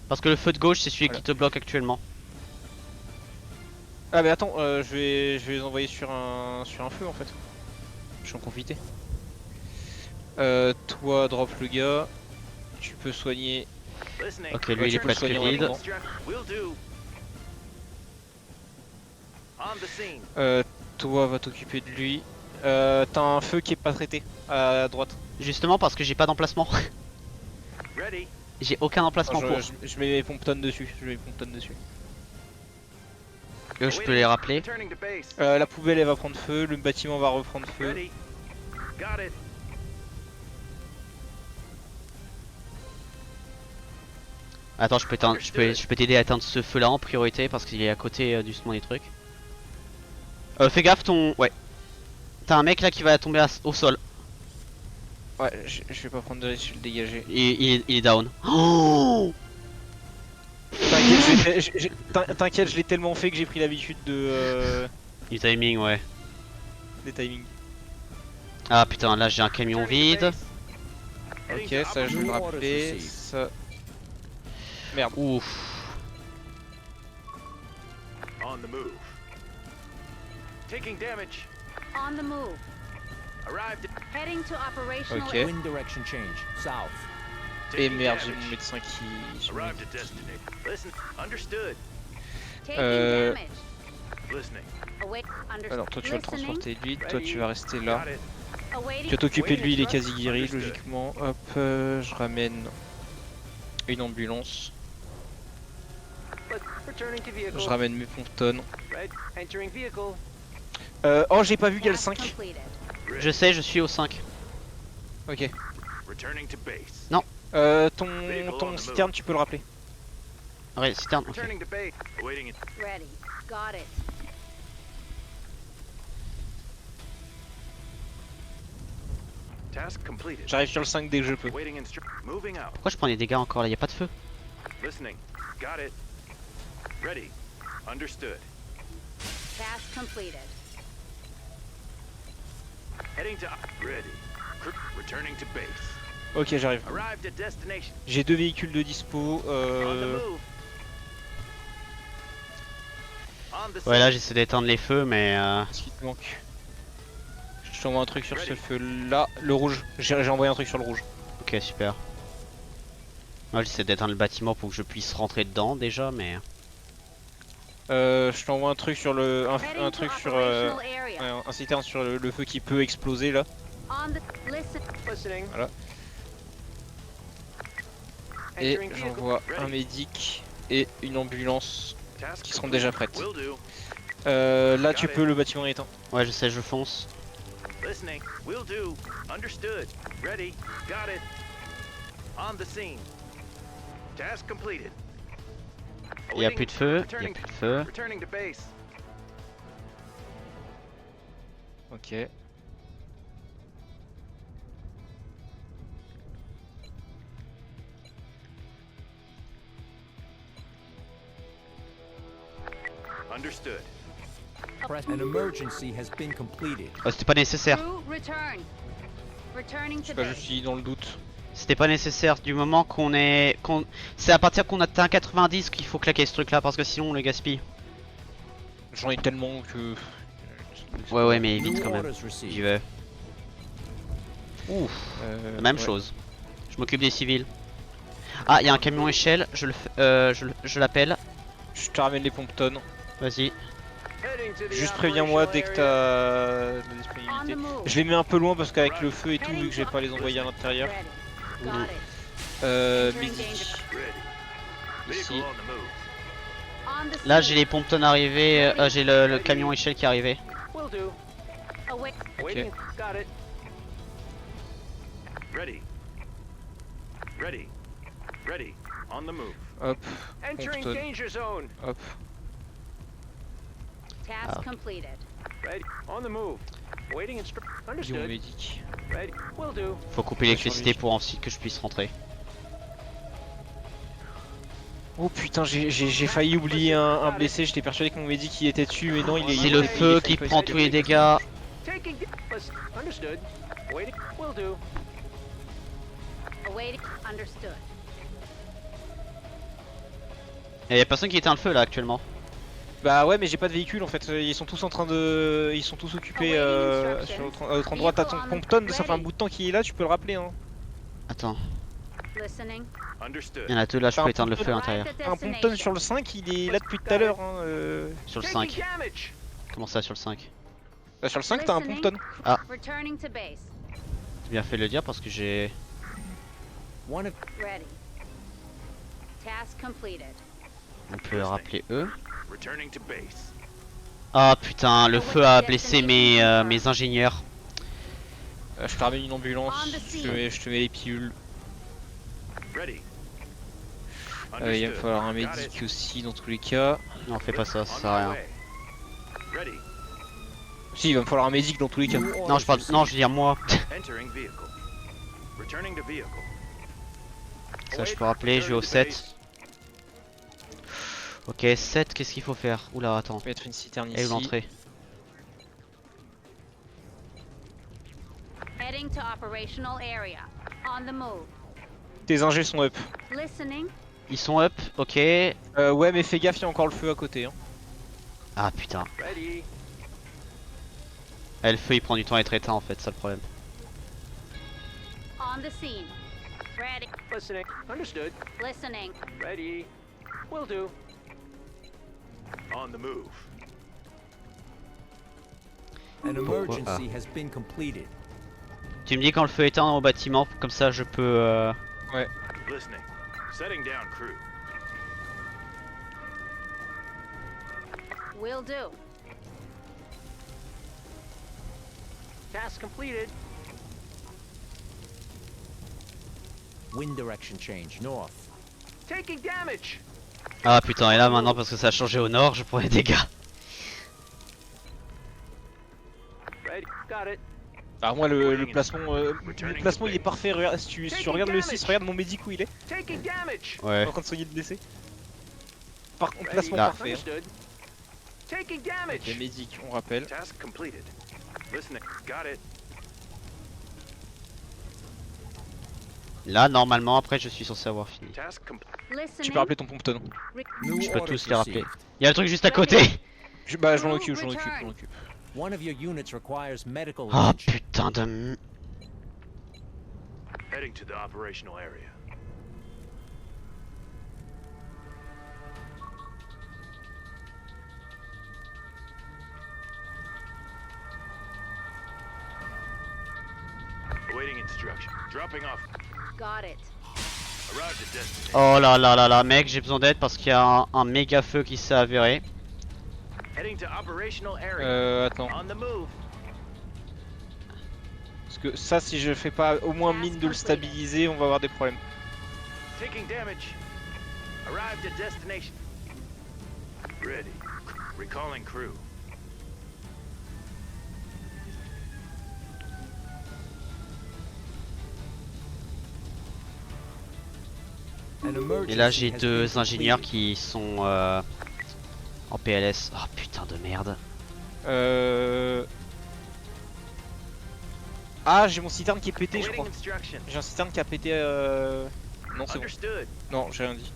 Parce que le feu de gauche c'est celui Voilà. qui te bloque actuellement. Ah mais attends, je vais les envoyer sur un feu en fait. Je vais en profiter. Toi drop le gars. Tu peux soigner. Listening. Ok lui il est tu peux presque soigner vide. rapidement. Will do. On the scene. Toi va t'occuper de lui. T'as un feu qui est pas traité à droite. Justement parce que j'ai pas d'emplacement. Ready. J'ai aucun emplacement pour. Je mets mes pomptons dessus. Eux je peux les rappeler. Returning to base. La poubelle elle va prendre feu, le bâtiment va reprendre feu. Ready. Got it. Attends je peux t'aider à éteindre ce feu là en priorité parce qu'il est à côté justement des trucs. Fais gaffe Ouais. T'as un mec là qui va tomber au sol. Ouais, je vais pas prendre de risque, je vais le dégager. Il est down. Oh T'inquiète, je l'ai tellement fait que j'ai pris l'habitude de du timing ouais. des timings. Ah putain là j'ai un camion vide. Ok, ça je vais le rappeler. Ça... Merde. Ouf. On the move. Taking damage. On the move. Arrived. Heading to operational Ok. area. Wind direction change. South. Et Taking merde, j'ai damage. mon médecin qui... Arrived at destination. Listen. Understood. Taking Euh, damage. Listening. Await. Understood. Alors toi tu vas le Listening. transporter lui, toi tu vas rester là. Got it. Awaiting. Tu vas t'occuper de lui, il est quasi guéri logiquement. Hop, je ramène une ambulance. Returning to vehicle. Je ramène mes pomptons. Right. Entering vehicle. Oh j'ai pas vu qu'il y a le Task 5. completed. Je sais je suis au 5. Ok. Returning to base. Ton citerne tu peux le rappeler. Ouais citerne. Ok. Returning to base. Awaiting it. Ready. Got it. Task completed. J'arrive sur le 5 dès que je peux. Waiting moving out. Pourquoi je prends des dégâts encore là? Y a pas de feu. Listening. Got it. Ready. Understood. Task completed. Heading to ready. Returning to base. Ok, j'arrive. Arrived at destination. J'ai 2 véhicules de dispo. On the move. On the Ouais, là scene. j'essaie d'éteindre les feux, mais Qu'est-ce qui te manque? Je t'envoie un truc sur ce feu là. Le rouge. J'ai envoyé un truc sur le rouge. ok, super. Moi j'essaie d'éteindre le bâtiment pour que je puisse rentrer dedans déjà, mais Je t'envoie un truc sur le. Un Heading truc to sur. operational Ouais, area. un citerne sur le feu qui peut exploser là. On the listen. Listening. Voilà. Et Entering vehicle. j'envoie un Ready. médic et une ambulance Task qui seront complete. déjà prêtes. Will do. Là tu Got peux, it. le bâtiment est éteint. ouais, je sais, je fonce. Listening. Will do. Understood. Ready. Got it. On the scene. Task completed. Y a plus de feu, y a Returning. plus de feu. Returning to base. Ok. Understood. An emergency has been completed. Oh, c'était pas nécessaire. Crew return. Returning to Bah, je base. suis dans le doute. C'était pas nécessaire du moment qu'on est. C'est à partir qu'on atteint 90 qu'il faut claquer ce truc là parce que sinon on le gaspille. J'en ai tellement que. Ouais, ouais, mais vite New quand même. orders J'y received. vais. Ouf, même ouais. chose. Je m'occupe des civils. Ah, y a un camion échelle, je l'appelle. Je te ramène les pompes tonnes. Vas-y. Heading to the Juste préviens-moi dès que operational t'as de la On the disponibilité. move. Je les mets un peu loin parce qu'avec le feu et tout, Heading vu que j'ai to pas les envoyer à l'intérieur. Ready. Got it. Médic. area. Ready. Ici. Vehicle on the move. On the Là, scene. j'ai les pompes tonnes arrivées. J'ai le camion échelle qui est arrivé. Will do. Await. Waiting. Got it. Ready. Ready. Ready. On the move. Hop, Entering tonne. danger zone. hop. Task Ah. completed. Ready. On the move. Waiting Dis mon Understood. médic. Ready. Will do. Faut couper l'électricité pour ensuite que je puisse rentrer. Oh putain, j'ai failli oublier un blessé. J'étais persuadé que mon médic il était dessus, mais non, il est. C'est il le est- feu il est- qui il est- prend tous les dégâts. Taking. Understood. Waiting. Will do. Awaiting. Understood. Et y a personne qui éteint le feu là actuellement. Bah ouais, mais j'ai pas de véhicule en fait. Ils sont tous en train de. Ils sont tous occupés sur l'autre endroit. T'as ton pompe tonne, ça fait un bout de temps qu'il est là, tu peux le rappeler hein. Attends, Listening. Understood. il y en a deux là, je T'as peux un éteindre le feu à l'intérieur. Arrived at Un pompe tonne destination. sur le 5, il est là depuis tout à l'heure. Hein, Sur le Taking 5. damage. Comment ça sur le 5? Bah, sur le 5, t'as un pompe tonne. Returning to base. J'ai bien fait de le dire parce que j'ai. One of Ready. Task completed. On peut rappeler eux. Returning to base. Ah putain, le feu a blessé mes ingénieurs. Je te ramène une ambulance, On the je te mets les pilules. Ready. Il va me Understood. falloir un Got it. médic aussi dans tous les cas. Non, fais pas ça, On ça my sert à rien. way. Ready. Si, il va me falloir un médic dans tous les cas. new Non, je parle. Non, je veux dire moi. Entering vehicle. Returning to vehicle. Ça, je peux rappeler, je vais au 7. Ok, 7, qu'est-ce qu'il faut faire? Oula, attends. On peut mettre une citerne Elle est ici. l'entrée. Heading to operational area. On the move. Tes ingés sont up. Listening. Ils sont up, ok. Ouais, mais fais gaffe, il y a encore le feu à côté. Hein. Ah putain. Ready. Eh, le feu il prend du temps à être éteint en fait, ça le problème. On the scene. Ready. Listening. Understood. Listening. Ready. Will do. On the move. an Pourquoi emergency has been completed. Tu me dis quand le feu est éteint au bâtiment, comme ça je peux. Listening. Setting down crew. Will do. Task completed. Wind direction change north. Taking damage. Ah putain, et là maintenant parce que ça a changé au nord, je prends les dégâts. Ready. Got it. Alors moi le placement il est parfait, regarde, si tu regardes le 6, regarde mon médic où il est, Taking damage. Ouais. en train de soigner le blessé. Par contre, placement Là. parfait. Hein. Understood. Taking damage. Les médics, on rappelle. Task completed. Listening. Got it. Là, normalement, après, je suis censé avoir fini. Task complete. Tu Listening. peux rappeler ton pompton. New Je peux orders tous les rappeler. received. Il y a le truc juste à côté. Bah je m'en occupe, je m'en occupe, je m'en occupe. One of your units requires medical Oh attention. putain de... Heading to the operational area. Awaiting instruction. Dropping off. Got it. Arrived at destination. Oh là là là là, mec, j'ai besoin d'aide parce qu'il y a un méga feu qui s'est avéré. Heading to operational area. Attends. On the move. Parce que ça, si je fais pas au moins mine de le stabiliser, on va avoir des problèmes. Taking damage. Arrived at destination. Ready. Recalling crew. An Et là, j'ai emergency has been deux ingénieurs completed. qui sont en PLS. Oh putain de merde. Ah, j'ai mon citerne qui est pété, je Awaiting crois. instruction. J'ai un citerne qui a pété. Non, c'est bon. Understood. Non, j'ai rien dit.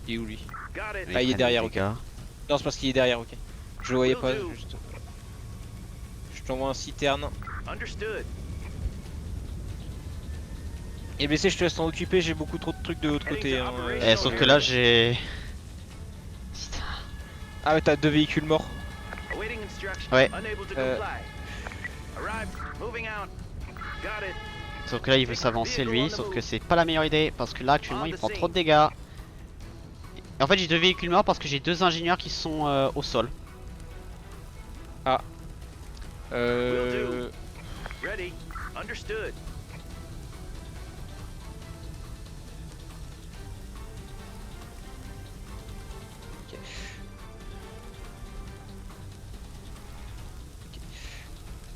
Il est où lui? Got it. Ah, il est Ils derrière, prennent des ok. dégâts. Non, c'est parce qu'il est derrière, ok. Je le voyais pas, Will do. juste. Je t'envoie un citerne. Understood. Et blessé, je te laisse t'en occuper, j'ai beaucoup trop de trucs de l'autre côté. Hein. Eh, sauf que là, j'ai... Putain. Ah, mais t'as 2 véhicules morts. Awaiting instruction. Ouais. Unable to Euh. comply. Arrived. Moving out. Got it. Sauf que là, il veut s'avancer lui, sauf que c'est pas la meilleure idée parce que là, actuellement, il prend trop de dégâts. Et en fait, j'ai deux véhicules morts parce que j'ai deux ingénieurs qui sont au sol. Ready. Understood.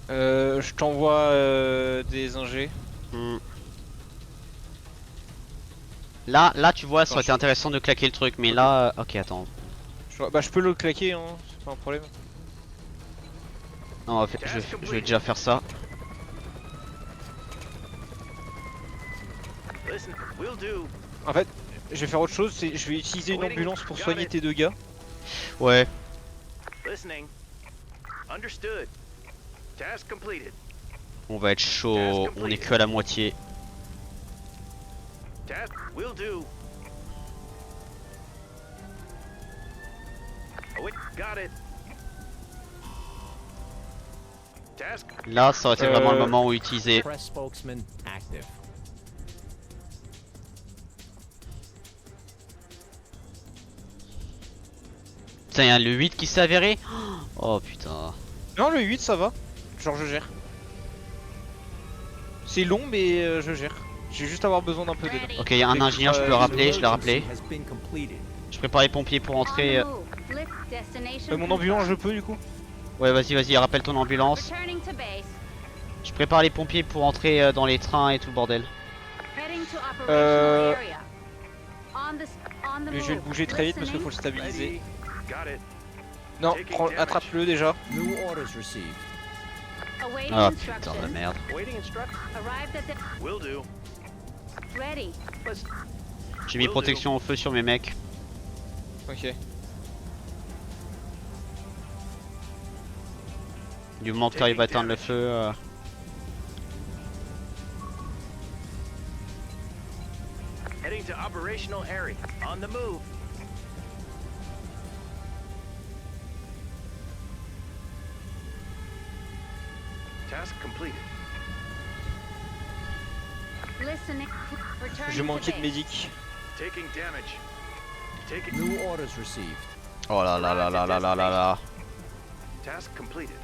Je t'envoie des ingés. Hmm. Là, tu vois, ça aurait été intéressant de claquer le truc, mais là, ok, attends. Bah, je peux le claquer, hein, c'est pas un problème. Non, en fait, je vais déjà faire ça. Listen. Will do. En fait, je vais faire autre chose, c'est je vais utiliser une ambulance pour soigner tes deux gars. Ouais. Listening. Understood. Task completed. On va être chaud, on est que à la moitié. Task will do. Oh, wait. Got it. Task. Là, ça aurait été vraiment le moment où utiliser. Press spokesman active. Putain, il y a le 8 qui s'est avéré. Oh putain. Non, le 8 ça va. Genre, je gère. C'est long, mais je gère. Je vais juste avoir besoin d'un peu d'aide. Ready. Ok, il y a un ingénieur, je peux le rappeler, je l'ai rappelé. Emergency has been completed. Je prépare les pompiers pour On entrer. the move. Lift destination Mon ambulance, je peux du coup. Ouais, vas-y, rappelle ton ambulance. Returning to base. Je prépare les pompiers pour entrer dans les trains et tout le bordel. Heading to operational area. On the Mais je vais le move. bouger très vite parce qu'il faut Listening. le stabiliser. Ready. Got it. Non, attrape-le déjà. New orders received. Awaiting Ah putain de instructions. merde. Awaiting instruction. Arrived at the... Will do. Ready. Listen. J'ai mis protection au feu sur mes mecs. Ok. Du moment que tu arrives à éteindre le feu. Heading to operational area. On the move. Task completed. Listening. Returning J'ai to manqué de base. médic. Taking damage. Taking. New orders received. Oh là là là là là là là là. Task completed.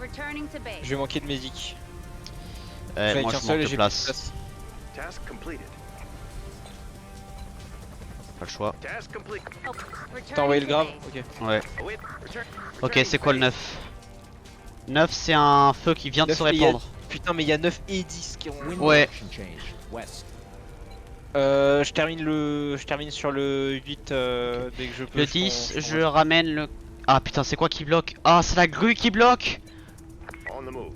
Returning to base. Je vais manquer de médic. Eh, moi je manque de place. Task completed. Pas le choix. Task complete. Oh, T'as envoyé le returning grave? to base. Ok. Ouais. Await. Return. Ok, c'est quoi le 9? 9 c'est un feu qui vient de 9, se mais il y a- répandre. Putain, mais il y a 9 et 10 qui ont. Wind Ouais. direction change. West. Je termine sur le 8 dès que je peux. Le je 10, prends- je ramène le... Ah putain, c'est quoi qui bloque? Ah, c'est la grue qui bloque. On the move.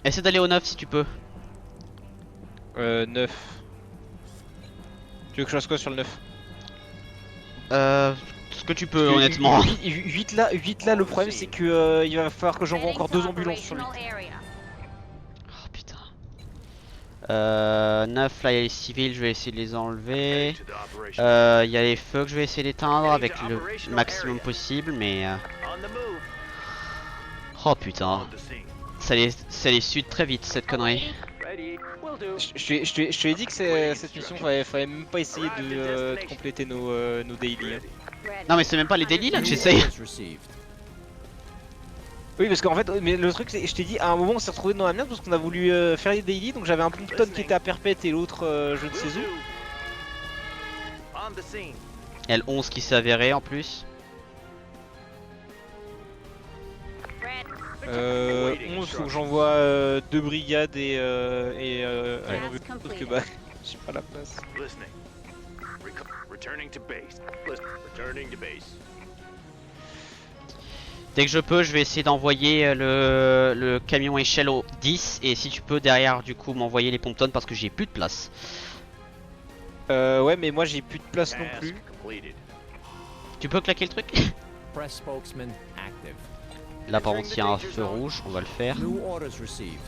Essaie d'aller au 9 si tu peux. 9. Tu veux que je fasse quoi sur le 9? Ce que tu peux, honnêtement. 8 là, le problème c'est que il va falloir que j'envoie encore 2 ambulances sur lui. Operational area. Oh putain. 9, là il y a les civils, je vais essayer de les enlever. Heading to the operational. Il y a les feux que je vais essayer d'éteindre avec le maximum possible, mais... On the move. Oh putain. On the scene. Ça les suit très vite cette connerie. Ready. Will do. Je te l'ai dit que cette mission, fallait même pas essayer de compléter nos daily. Hein. Ready. Ready. Non mais c'est même pas les délits là que New j'essaye. orders received. Oui, parce qu'en fait, mais le truc, c'est, je t'ai dit, à un moment, on s'est retrouvé dans la merde parce qu'on a voulu faire les daily, donc j'avais un Plumpton qui était à perpète et l'autre, je ne sais Will où. do. On the scene. Il y a le 11 qui s'est avéré en plus. Red. 11, faut que j'envoie 2 brigades et un ambulance parce que bah, j'ai pas la place. Listening. Returning to base. Returning to base. Dès que je peux, je vais essayer d'envoyer le camion échelle au 10 et si tu peux derrière du coup m'envoyer les pompes parce que j'ai plus de place. Ouais, mais moi j'ai plus de place non Task plus. completed. Tu peux claquer le truc? Press spokesman active. Là par contre il y a un feu rouge, on va le faire. New orders received.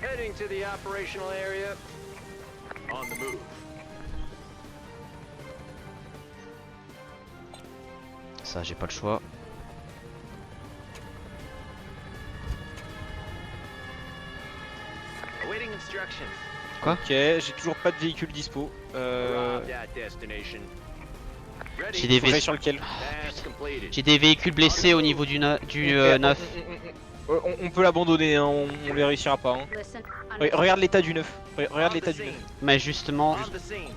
Heading to the operational area. On the move. Ça j'ai pas le choix. Awaiting instructions. Ok, j'ai toujours pas de véhicule dispo. Arrived at destination. Ready. J'ai des Faut que j'aille vé- sur lequel? Task completed. J'ai des véhicules blessés au niveau du 9. On peut l'abandonner, hein, on les réussira pas. Hein. Listen. Regarde l'état du 9. Regarde On l'état the du 9. scene. Mais justement, On the scene.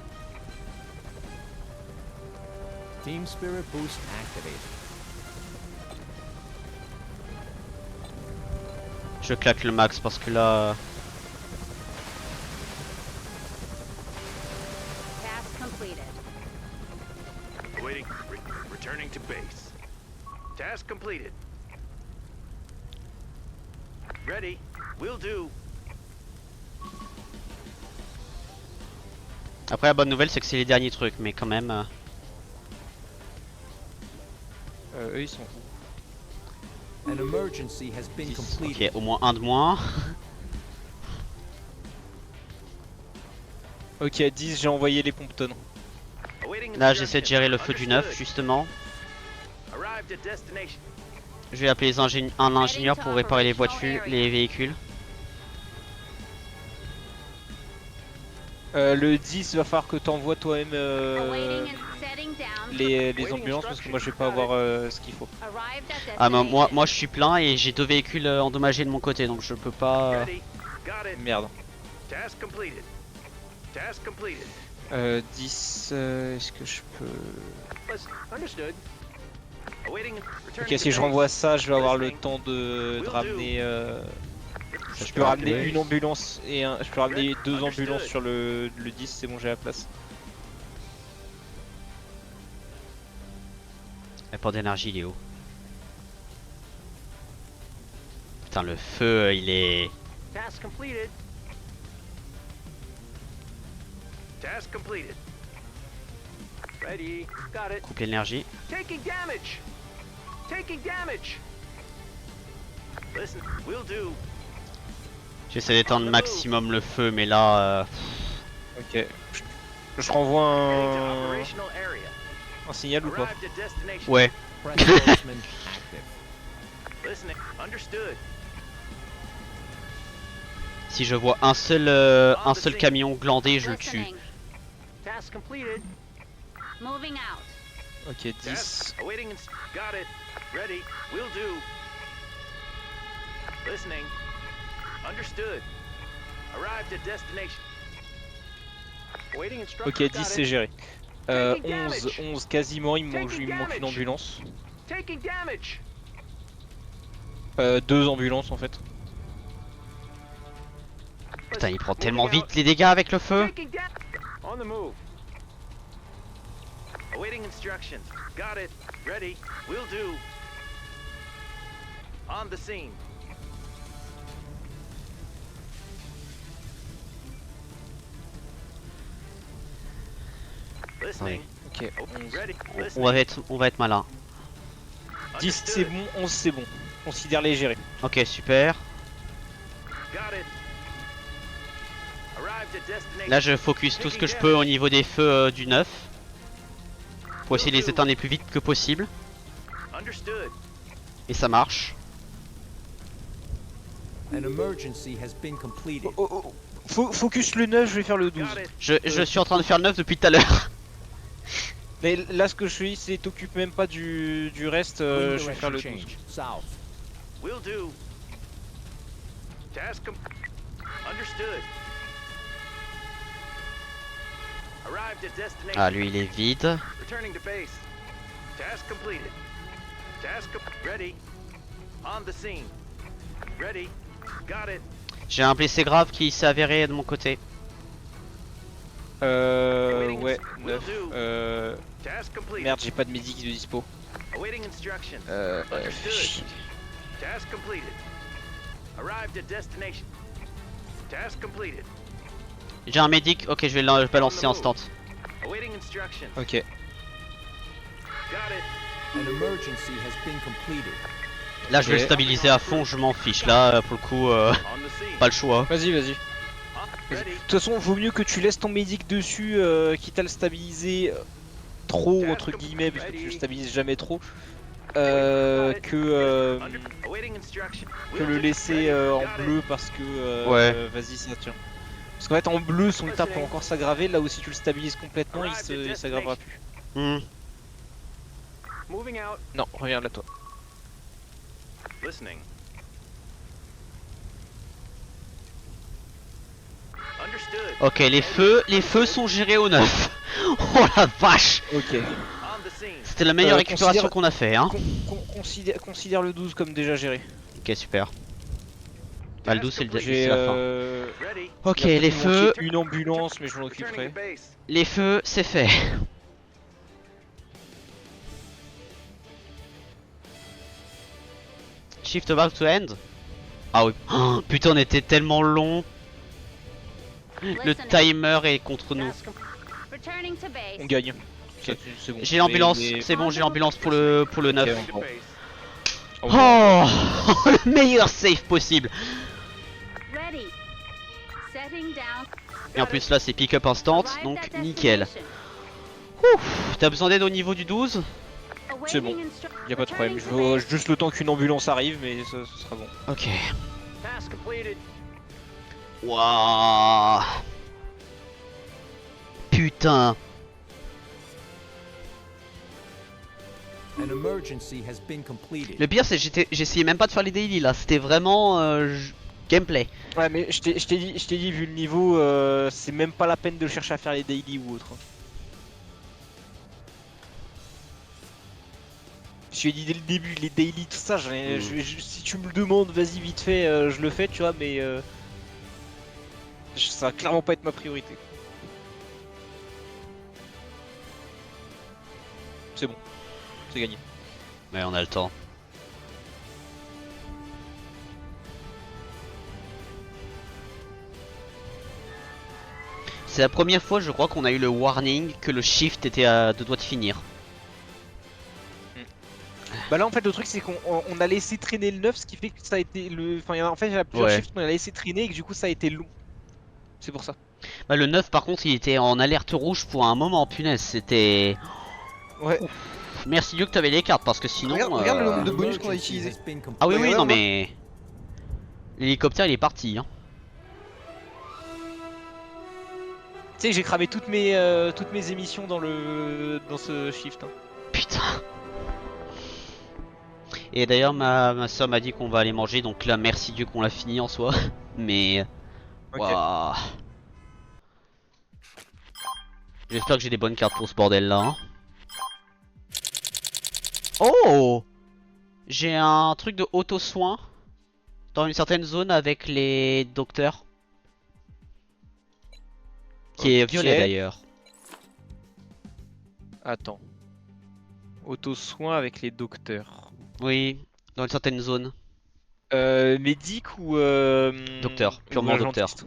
Team spirit boost activated. je claque le max parce que là... Task completed. Awaiting. Returning to base. Task completed. Ready. Will do. Après la bonne nouvelle c'est que c'est les derniers trucs mais quand même... Eux ils sont où? An emergency has been completed. Ok, au moins un de moins. Ok, à 10, j'ai envoyé les pompes-tonnes. Awaiting Là j'essaie de gérer le feu du 9 Understood. justement. Arrived at destination. Je vais appeler un ingénieur pour réparer les voitures, les véhicules. Le 10, va falloir que t'envoies toi-même Awaiting and setting down. les ambulances parce que moi je vais pas avoir ce qu'il faut. Arrived at Ah mais destination. moi je suis plein et j'ai 2 véhicules endommagés de mon côté donc je peux pas... Ready. Got it. Merde. Task completed. Task completed. 10, est-ce que je peux... Understood. Awaiting. Ok, Returning si to je base. renvoie ça, je vais avoir le Listening. temps de ramener... Ça, je peux ramener calculer. une ambulance et je peux ramener 2 ambulances sur le 10, c'est bon, j'ai la place. Apport d'énergie il est où? Putain le feu il est... Task completed. Task completed. Ready. Got it. Coupe l'énergie. Taking damage. Taking damage. Listen. Will do. J'essaie d'éteindre maximum le feu mais là... Ok. Je renvoie Heading to operational area. un signal ou pas? Arrived at destination. Ouais. Press spokesman active. Listening. Understood. Si je vois un seul camion glandé je le tue. Listening. Task completed. Moving out. Ok, 10. Task. Awaiting. Got it. Ready. Will do. Listening. Understood. Arrived at destination. Awaiting instructions. Ok, 10 Got c'est it. géré. Taking 11, damage. 11 quasiment, il me manque Taking une damage. ambulance. Taking damage. 2 ambulances en fait. Putain, il prend tellement vite les dégâts avec le feu. Taking down. On the move. Awaiting instructions. Got it. Ready. Will do. On the scene. Listening. Ok, Ready. On va être malin. 10 c'est bon, 11 c'est bon. Considère les gérer. Ok, super. Got it. Arrived at destination. Là, je focus tout ce que je peux au niveau des feux du 9. Pour essayer de les éteindre les plus vite que possible. Understood. Et ça marche. An emergency has been completed. Focus le 9, je vais faire le 12. Got it. Je suis en train de faire le 9 depuis tout à l'heure. Mais là ce que je fais c'est t'occupe même pas du reste, Wind je vais faire le 12. direction change. South. Will do. Task understood. Arrived at destination. Ah, lui, il est vide. Returning to base. Task completed. Ready. On the scene. Ready. Got it. J'ai un blessé grave qui s'est avéré de mon côté. Ouais, 9. Task completed. Merde, j'ai pas de médic de dispo. Awaiting instructions. Shit. Understood. Task completed. Arrived at destination. Task completed. J'ai un médic. Ok, je vais le balancer instant. Awaiting instructions. Ok. Got it. An emergency has been completed. Là, je vais le stabiliser à fond. Je m'en fiche. Là, pour le coup, On the scene. pas le choix. Vas-y, vas-y. De Ready. toute façon, vaut mieux que tu laisses ton médic dessus, quitte à le stabiliser trop, entre guillemets, parce que tu le stabilises jamais trop, Awaiting instruction. que le laisser en bleu parce que. Ouais. Vas-y, ça tient. Parce qu'en fait, en bleu, son état peut encore s'aggraver, là où si tu le stabilises complètement, il s'aggravera plus. Hmm. Moving out. Non, reviens là, toi. Listening. Understood. Ok, les feux sont gérés au 9. Oh la vache! Ok. On the scene. C'était la meilleure récupération considère- qu'on a fait, hein. Considère le 12 comme déjà géré. Ok, super. Bah, le 12, c'est J'ai la fin. Ready. Ok, il les me feux, manquait une ambulance, mais je m'en Returning occuperai. to base. les feux, c'est fait. Shift about to end. Ah oui. Oh, putain, on était tellement long. Le timer est contre nous. Returning to On base. gagne. C'est bon. J'ai l'ambulance, Mais- c'est bon, j'ai l'ambulance pour le 9. Ok, To base. Oh, le meilleur save possible. Ready. Setting down. Et en plus là c'est pick-up instant, Arrived donc at nickel. destination. Ouf, t'as besoin d'aide au niveau du 12? C'est bon. Awaiting instru- Y a pas de problème, returning je to veux base. juste le temps qu'une ambulance arrive, mais ce sera bon. Ok. Task completed. Waouh. Putain. An emergency has been completed. Le pire c'est que j'essayais même pas de faire les daily là, c'était vraiment gameplay. Ouais, mais je t'ai dit, vu le niveau, c'est même pas la peine de chercher à faire les daily ou autre. Je lui ai dit dès le début, les daily, tout ça, si tu me le demandes, vas-y vite fait, je le fais, tu vois, mais ça va clairement pas être ma priorité. C'est bon, c'est gagné. Mais on a le temps. C'est la première fois je crois qu'on a eu le warning que le shift était à 2 doigts de finir. Bah là en fait le truc c'est qu'on a laissé traîner le 9, ce qui fait que ça a été le... Enfin en fait il y a plusieurs Ouais. shifts qu'on a laissé traîner et que du coup ça a été long. C'est pour ça. Bah, le 9 par contre il était en alerte rouge pour un moment, punaise, c'était... Ouais. Merci Dieu que t'avais les cartes parce que sinon... Regarde le nombre de An bonus qu'on a emergency utilisé. has been completed. Ah oui Ouais, oui ouais, non ouais. mais... L'hélicoptère il est parti hein. Tu sais j'ai cramé toutes mes émissions dans ce shift. Hein. Putain. Et d'ailleurs ma soeur m'a dit qu'on va aller manger, donc là merci Dieu qu'on l'a fini en soi. Mais... Ok. Waouh. J'espère que j'ai des bonnes cartes pour ce bordel là. Hein. Oh, j'ai un truc de auto-soin. dans une certaine zone avec les docteurs. Qui est Ok. violet d'ailleurs. Attends. Auto-soin avec les docteurs. Oui, dans une certaine zone. Médic ou Docteur, ou purement docteur. agentiste.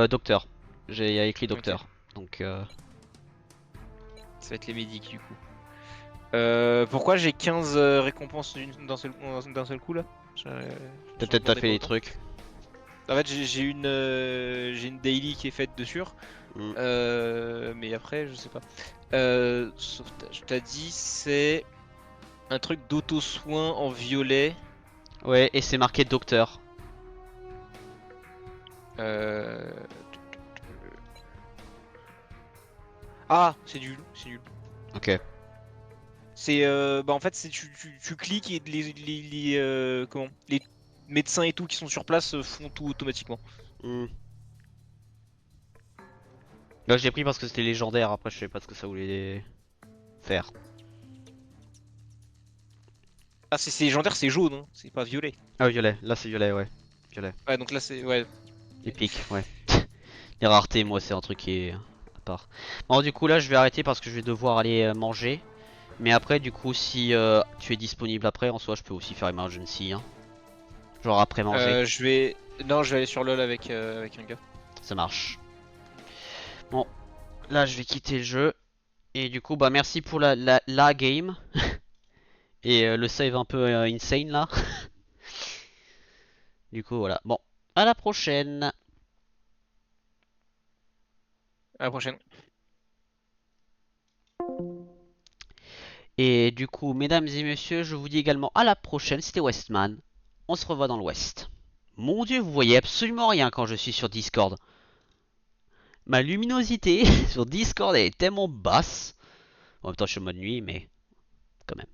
Docteur. J'ai écrit Ok. docteur. Donc Ça va être les médics du coup. Pourquoi j'ai 15 récompenses d'un seul coup là? peut-être t'as fait des trucs. En fait j'ai une daily qui est faite dessus. Mm. Mais après je sais pas. Sauvetage. T'as dit c'est un truc d'auto-soin en violet. Ouais, et c'est marqué docteur. Euh... Ah, c'est nul, c'est nul. Ok. C'est bah en fait c'est tu cliques et comment les médecins et tout qui sont sur place font tout automatiquement. Hmm. Là j'ai pris parce que c'était légendaire, après je sais pas ce que ça voulait faire. Ah c'est légendaire, c'est jaune, hein, c'est pas violet. Ah violet, là c'est violet, ouais. Violet. Ouais donc là c'est ouais. Épique, ouais. Les raretés, moi c'est un truc qui est à part. Bon du coup là je vais arrêter parce que je vais devoir aller manger. Mais après du coup si tu es disponible après en soi je peux aussi faire emergency hein. Genre après manger. Je vais non je vais aller sur LoL avec un gars. Ça marche. Bon, là je vais quitter le jeu. Et du coup bah merci pour la game. Et le save un peu insane là. Du coup voilà. Bon, à la prochaine. À la prochaine. Et du coup, mesdames et messieurs, je vous dis également à la prochaine. C'était Westman. On se revoit dans l'Ouest. Mon dieu, vous voyez absolument rien quand je suis sur Discord. Ma luminosité sur Discord elle est tellement basse. En même temps, je suis en mode nuit, mais quand même.